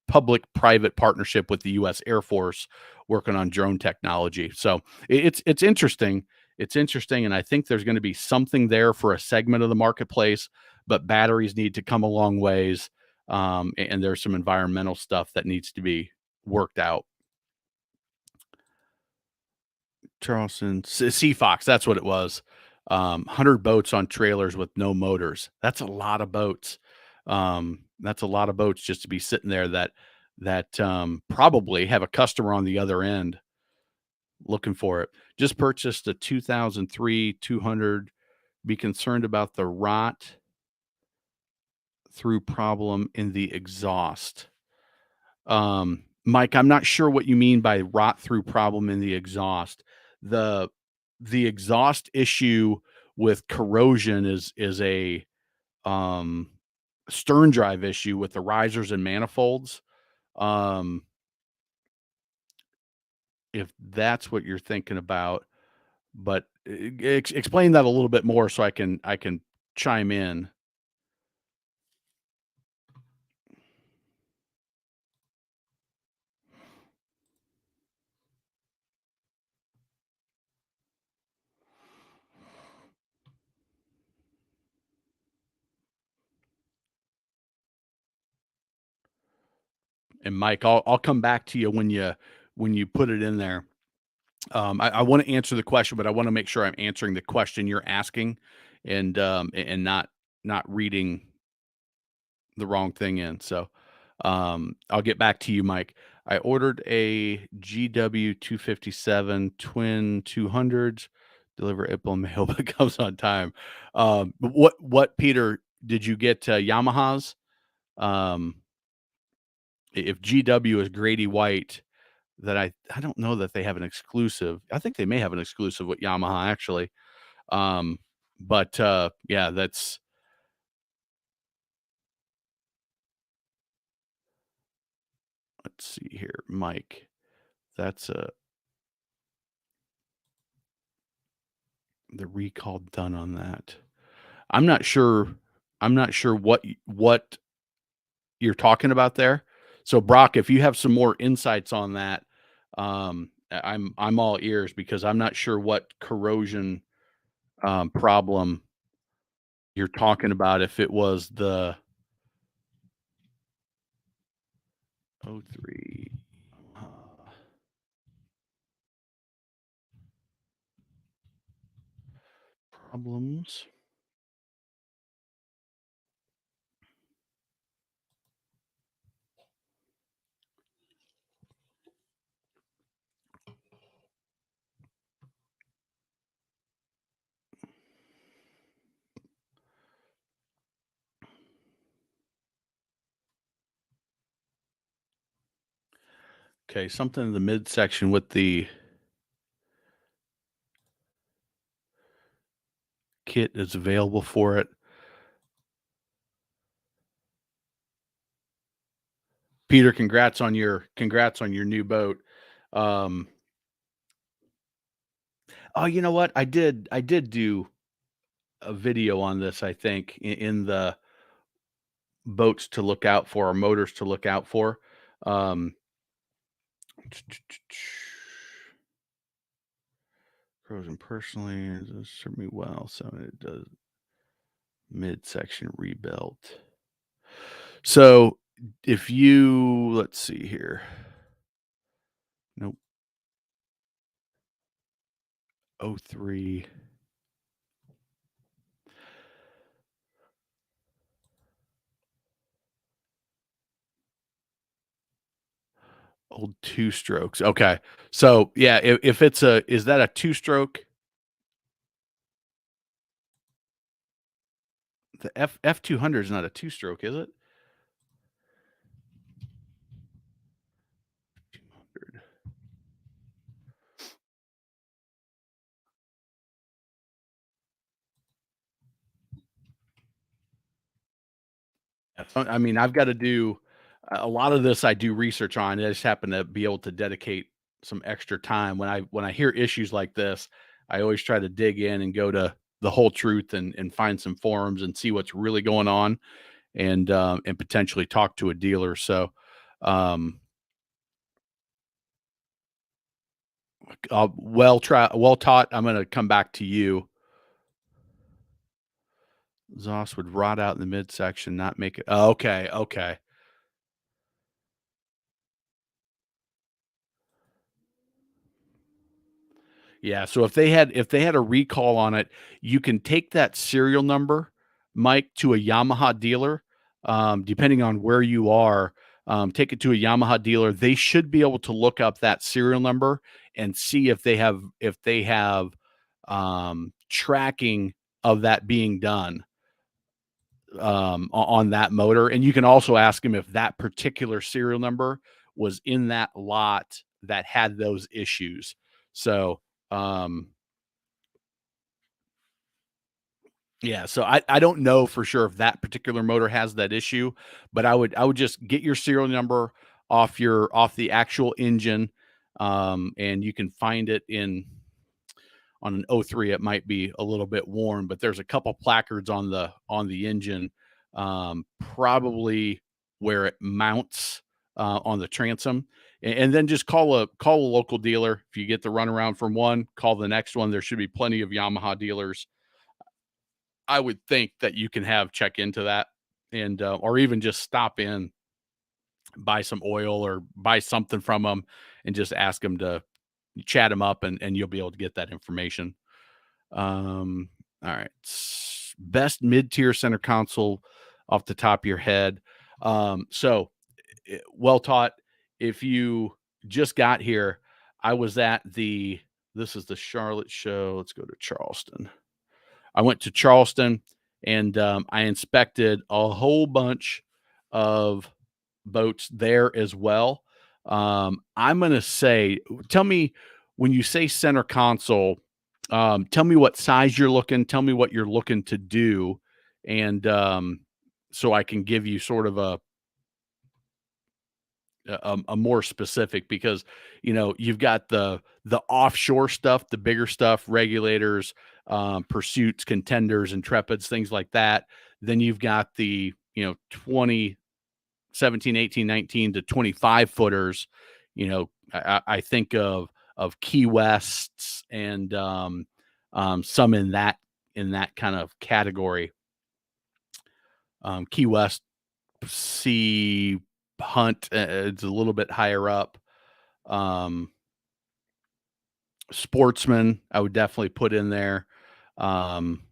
public-private partnership with the U.S. Air Force, working on drone technology. So it's interesting. It's interesting, and I think there's going to be something there for a segment of the marketplace. But batteries need to come a long ways, and there's some environmental stuff that needs to be worked out. Charleston Sea Fox, that's what it was. 100 boats on trailers with no motors. That's a lot of boats. That's a lot of boats just to be sitting there that probably have a customer on the other end looking for it. Just purchased a 2003 200. Be concerned about the rot through problem in the exhaust. Mike, I'm not sure what you mean by rot through problem in the exhaust. The the exhaust issue with corrosion is a um, stern drive issue with the risers and manifolds. Um, if that's what you're thinking about, but explain that a little bit more so I can chime in. And Mike, I'll come back to you when you put it in there. I want to answer the question, but I want to make sure I'm answering the question you're asking, and not reading the wrong thing in. So, I'll get back to you, Mike. I ordered a GW 257 twin 200s. Deliver April mail, but comes on time. What Peter did you get? Yamahas. Um, if GW is Grady White, that I don't know that they have an exclusive. I think they may have an exclusive with Yamaha actually. Um, but yeah, that's let's see here, Mike. That's the recall done on that. I'm not sure. I'm not sure what you're talking about there. So Brock, if you have some more insights on that, I'm all ears because I'm not sure what corrosion problem you're talking about. If it was the '03 problems. Okay, something in the midsection with the kit is available for it. Peter, congrats on your new boat. Um, oh, you know what? I did do a video on this, I think, in the boats to look out for or motors to look out for. Um, Frozen personally it does serve me well, so it does midsection rebuilt. So if you let's see here. Nope. '03. Old two strokes. Okay. So yeah, if it's a is that a two stroke? The F200 is not a two stroke, is it? 200. I mean, I've got to do a lot of this. I do research on. I just happen to be able to dedicate some extra time when I hear issues like this. I always try to dig in and go to the whole truth and find some forums and see what's really going on and potentially talk to a dealer. So, um, well taught. I'm going to come back to you. Exhaust would rot out in the midsection, not make it. Oh, okay, okay. Yeah, so if they had a recall on it, you can take that serial number, Mike, to a Yamaha dealer, depending on where you are, take it to a Yamaha dealer. They should be able to look up that serial number and see if they have tracking of that being done on that motor. And you can also ask him if that particular serial number was in that lot that had those issues. So, um, Yeah, so I don't know for sure if that particular motor has that issue, but I would just get your serial number off the actual engine, and you can find it in on an '03. It might be a little bit worn, but there's a couple placards on the engine, probably where it mounts on the transom, and then just call a local dealer. If you get the runaround from one, call the next one. There should be plenty of Yamaha dealers, I would think, that you can have check into that, and or even just stop in, buy some oil or buy something from them, and just ask them to chat them up, and you'll be able to get that information. Um, all right, best mid tier center console off the top of your head. So well taught. If you just got here, I was at the this is the Charlotte show. Let's go to Charleston. I went to Charleston, and I inspected a whole bunch of boats there as well. I'm going to say, tell me when you say center console, tell me what size you're looking, tell me what you're looking to do. And so I can give you sort of a more specific, because you've got the offshore stuff, the bigger stuff, regulators, pursuits, contenders, intrepids, things like that. Then you've got the 20, 17, 18, 19 to 25 footers. I think of Key Wests and some in that kind of category. Key West, Sea Hunt, it's a little bit higher up. Um, Sportsman, I would definitely put in there. Um,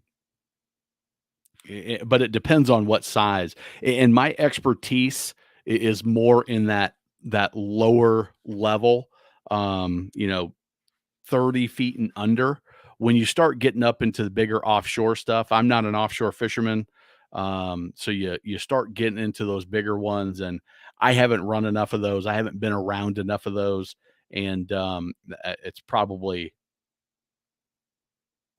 but it depends on what size. And my expertise is more in that lower level, um, you know, 30 feet and under. When you start getting up into the bigger offshore stuff, I'm not an offshore fisherman. So you start getting into those bigger ones, and I haven't run enough of those. I haven't been around enough of those. And it's probably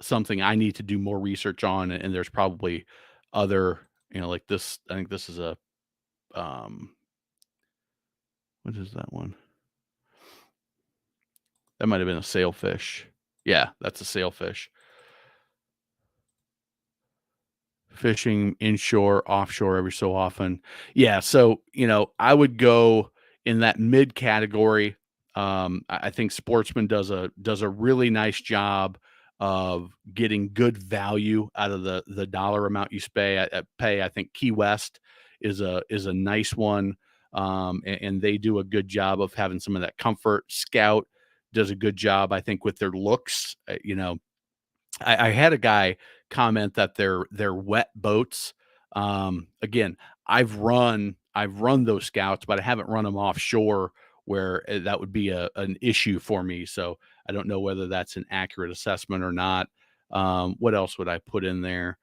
something I need to do more research on. And there's probably other, like this. I think this is a um, what is that one? That might have been a sailfish. Yeah, that's a sailfish. Fishing inshore, offshore every so often. Yeah, so, I would go in that mid category. I think Sportsman does a really nice job of getting good value out of the dollar amount you pay. I think Key West is a nice one, and they do a good job of having some of that comfort. Scout does a good job, I think, with their looks. I had a guy comment that they're wet boats. Again, I've run those scouts, but I haven't run them offshore where that would be an issue for me. So I don't know whether that's an accurate assessment or not. What else would I put in there?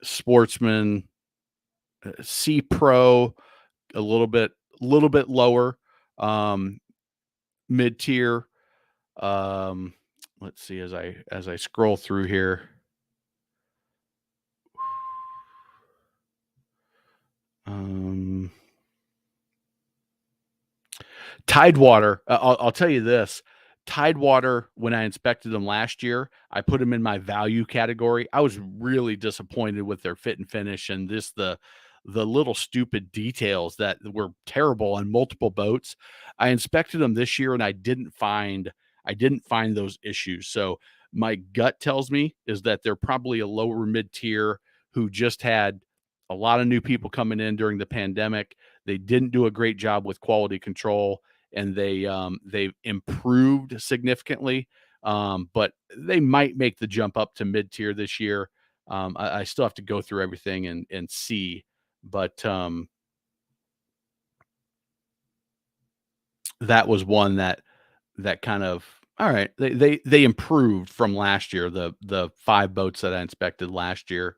Sportsman, C Pro, a little bit lower, um, mid tier. Um, let's see, as I scroll through here. Um, Tidewater, I'll tell you this, Tidewater, when I inspected them last year, I put them in my value category. I was really disappointed with their fit and finish, and just the little stupid details that were terrible on multiple boats. I inspected them this year, and I didn't find those issues. So my gut tells me is that they're probably a lower mid tier who just had a lot of new people coming in during the pandemic. They didn't do a great job with quality control, and they've improved significantly. But they might make the jump up to mid tier this year. I still have to go through everything and see, but that was one that kind of, all right. They improved from last year. The five boats that I inspected last year,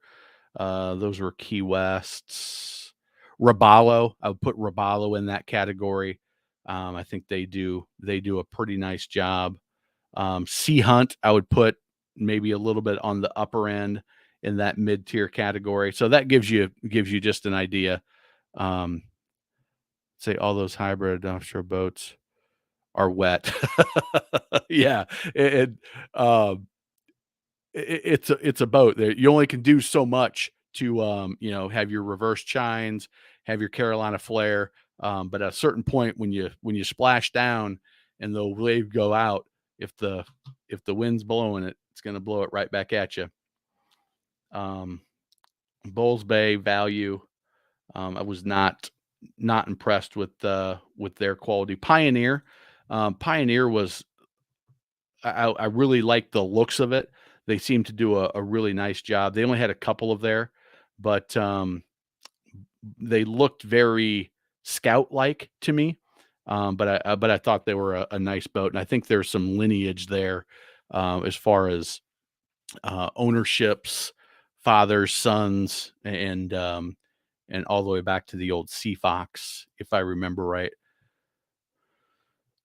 those were Key Wests. Robalo, I would put Robalo in that category. I think they do a pretty nice job. Sea Hunt, I would put maybe a little bit on the upper end in that mid-tier category. So that gives you just an idea. Say all those hybrid offshore boats are wet. Yeah, it, um, it's a boat that you only can do so much to have your reverse chines, have your Carolina flare, but at a certain point when you splash down and the wave go out, if the wind's blowing it, it's going to blow it right back at you. Bulls Bay value, I was not impressed with their quality. Pioneer was, I really liked the looks of it. They seemed to do a really nice job. They only had a couple of there, but they looked very scout-like to me. But I thought they were a nice boat, and I think there's some lineage there as far as ownerships, fathers, sons, and all the way back to the old Sea Fox, if I remember right.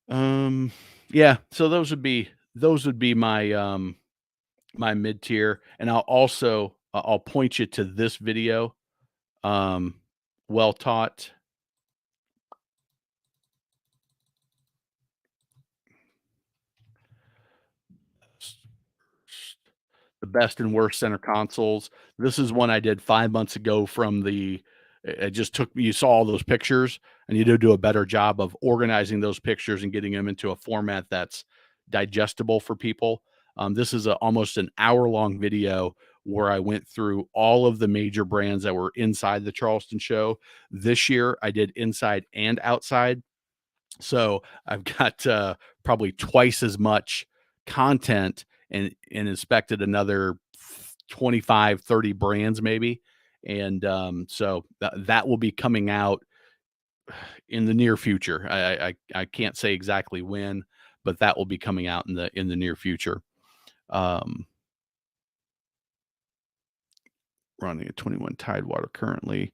Yeah, so those would be my mid-tier, and I'll point you to this video, um, Well Taught. The best and worst center consoles. This is one I did 5 months ago from the it just took you saw all those pictures, and you need to do a better job of organizing those pictures and getting them into a format that's digestible for people. This is almost an hour-long video where I went through all of the major brands that were inside the Charleston show. This year, I did inside and outside. So I've got probably twice as much content and inspected another 25, 30 brands maybe. And so that will be coming out in the near future. I can't say exactly when, but that will be coming out in the near future. Running a 21 Tidewater currently.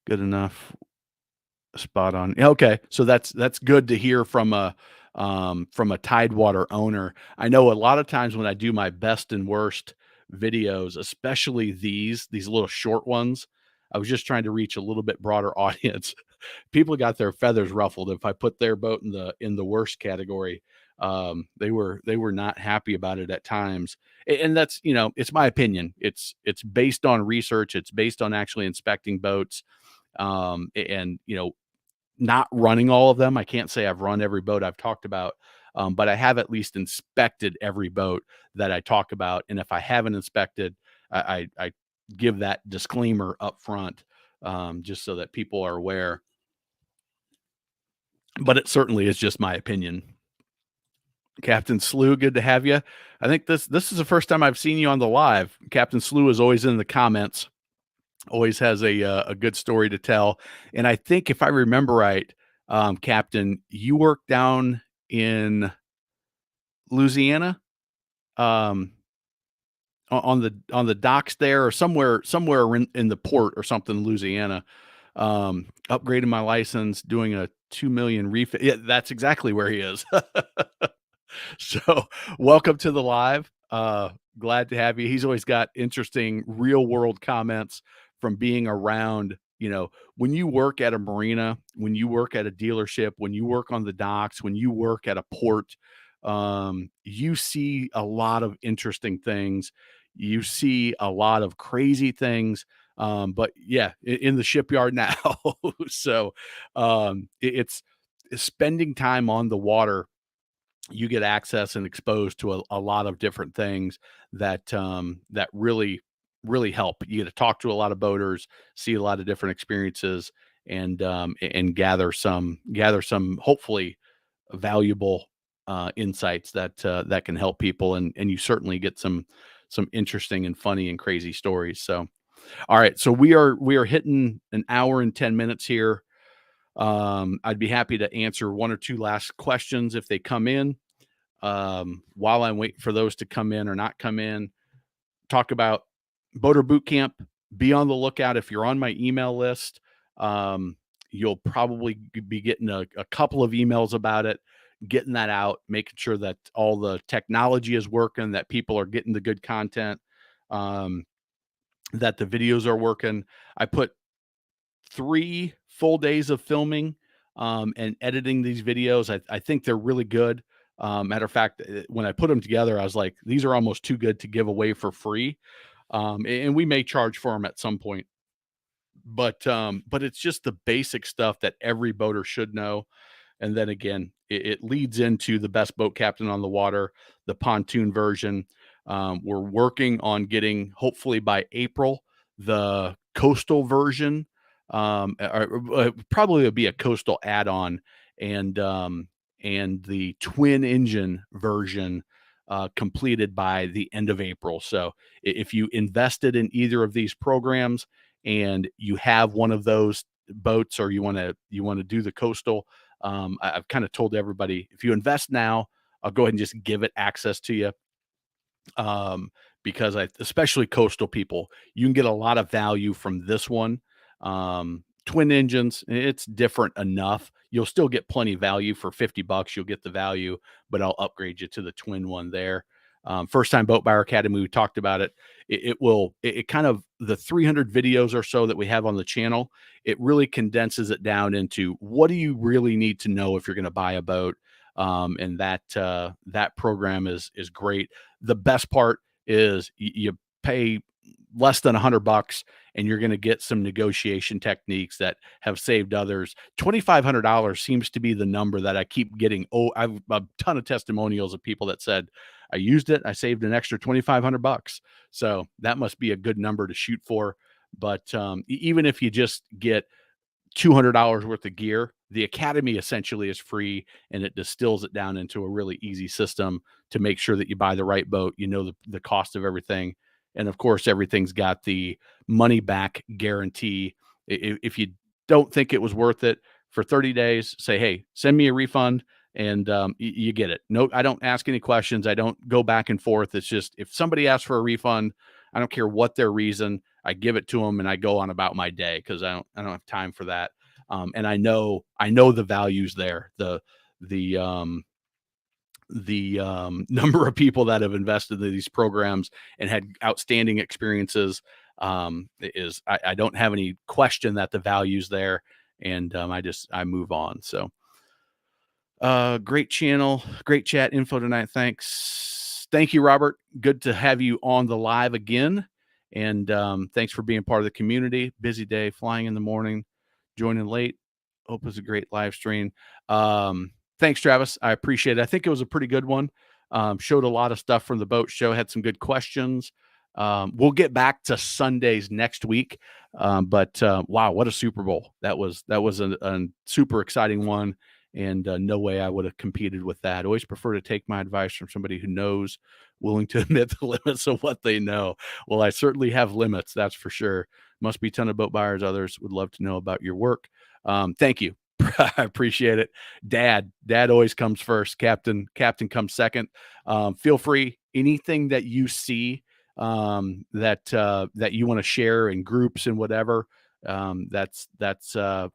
Good enough. Spot on. Okay, so that's good to hear from a Tidewater owner. I know a lot of times when I do my best and worst videos, especially these little short ones, I was just trying to reach a little bit broader audience. People got their feathers ruffled if I put their boat in the worst category. They were not happy about it at times, and that's it's my opinion. It's based on research. It's based on actually inspecting boats, and not running all of them. I can't say I've run every boat I've talked about, but I have at least inspected every boat that I talk about. And if I haven't inspected, I give that disclaimer up front, just so that people are aware. But it certainly is just my opinion. Captain Slew, good to have you. I think this is the first time I've seen you on the live. Captain Slew is always in the comments. Always has a good story to tell. And I think if I remember right, Captain, you work down in Louisiana, um, on the docks there, or somewhere in the port or something, Louisiana. Upgrading my license, doing a 2 million refit. Yeah, that's exactly where he is. So welcome to the live. Glad to have you. He's always got interesting real world comments from being around. When you work at a marina, when you work at a dealership, when you work on the docks, when you work at a port, you see a lot of interesting things. You see a lot of crazy things. But yeah, in the shipyard now. So it's spending time on the water. You get access and exposed to a lot of different things that that really help. You get to talk to a lot of boaters, see a lot of different experiences, and gather some hopefully valuable insights that can help people, and you certainly get some interesting and funny and crazy stories. So, all right, so we are hitting an hour and 10 minutes here. I'd be happy to answer one or two last questions if they come in. While I'm waiting for those to come in or not come in, talk about Boater Boot Camp. Be on the lookout. If you're on my email list, you'll probably be getting a couple of emails about it. getting that out, making sure that all the technology is working, that people are getting the good content, that the videos are working. I put 3 full days of filming, and editing these videos. I think they're really good. Matter of fact, when I put them together, I was like, these are almost too good to give away for free. And we may charge for them at some point, but it's just the basic stuff that every boater should know. And then again, it leads into the best boat captain on the water, the pontoon version. We're working on getting, hopefully by April, the coastal version. Probably would be a coastal add-on, and the twin engine version completed by the end of April. So if you invested in either of these programs and you have one of those boats, or you want to do the coastal, I've kind of told everybody, if you invest now, I'll go ahead and just give it access to you. Because especially coastal people, you can get a lot of value from this one. Twin engines, it's different enough. You'll still get plenty of value for $50. You'll get the value, but I'll upgrade you to the twin one there. First time boat buyer academy, we talked about it. It kind of, the 300 videos or so that we have on the channel, it really condenses it down into what do you really need to know if you're going to buy a boat. And that program is great. The best part is you pay less than $100 and you're going to get some negotiation techniques that have saved others. $2,500 seems to be the number that I keep getting. Oh, I've a ton of testimonials of people that said, I used it, I saved an extra $2,500. So that must be a good number to shoot for. But even if you just get $200 worth of gear, the academy essentially is free, and it distills it down into a really easy system to make sure that you buy the right boat, the cost of everything. And of course, everything's got the money back guarantee. If you don't think it was worth it, for 30 days, say, hey, send me a refund, and you get it. No, I don't ask any questions. I don't go back and forth. It's just, if somebody asks for a refund, I don't care what their reason, I give it to them and I go on about my day, because I don't have time for that. And I know the value's there. The number of people that have invested in these programs and had outstanding experiences, I don't have any question that the value's there, and I move on. So great channel, great chat info tonight. Thank you, Robert. Good to have you on the live again. And thanks for being part of the community. Busy day, flying in the morning, joining late. Hope it was a great live stream. Thanks, Travis. I appreciate it. I think it was a pretty good one. Showed a lot of stuff from the boat show, had some good questions. We'll get back to Sundays next week. But wow, what a Super Bowl. That was a super exciting one. And no way I would have competed with that. Always prefer to take my advice from somebody who knows, willing to admit the limits of what they know. Well, I certainly have limits, that's for sure. Must be a ton of boat buyers. Others would love to know about your work. Thank you. I appreciate it. Dad always comes first. Captain comes second. Feel free. Anything that you see that you want to share in groups and whatever, that's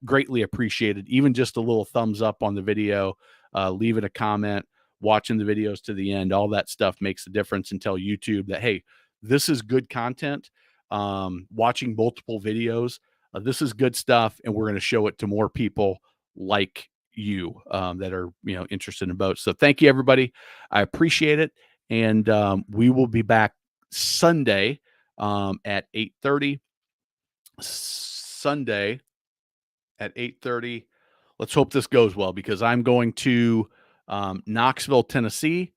greatly appreciated. Even just a little thumbs up on the video, leaving a comment, watching the videos to the end, all that stuff makes a difference, and tell YouTube that, hey, this is good content. Watching multiple videos, this is good stuff, and we're going to show it to more people like you that are interested in boats. So thank you, everybody. I appreciate it, and we will be back Sunday at 8:30. Sunday at 8:30. Let's hope this goes well, because I'm going to Knoxville, Tennessee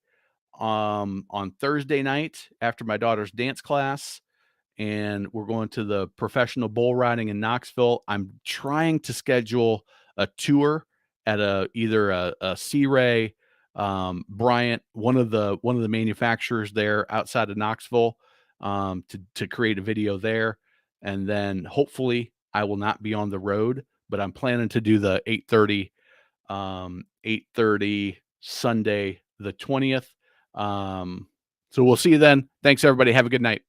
on Thursday night after my daughter's dance class, and we're going to the professional bull riding in Knoxville. I'm trying to schedule a tour at either a Sea Ray, Bryant, one of the manufacturers there outside of Knoxville, to create a video there. And then hopefully I will not be on the road, but I'm planning to do the 8:30 Sunday, the 20th. So we'll see you then. Thanks, everybody. Have a good night.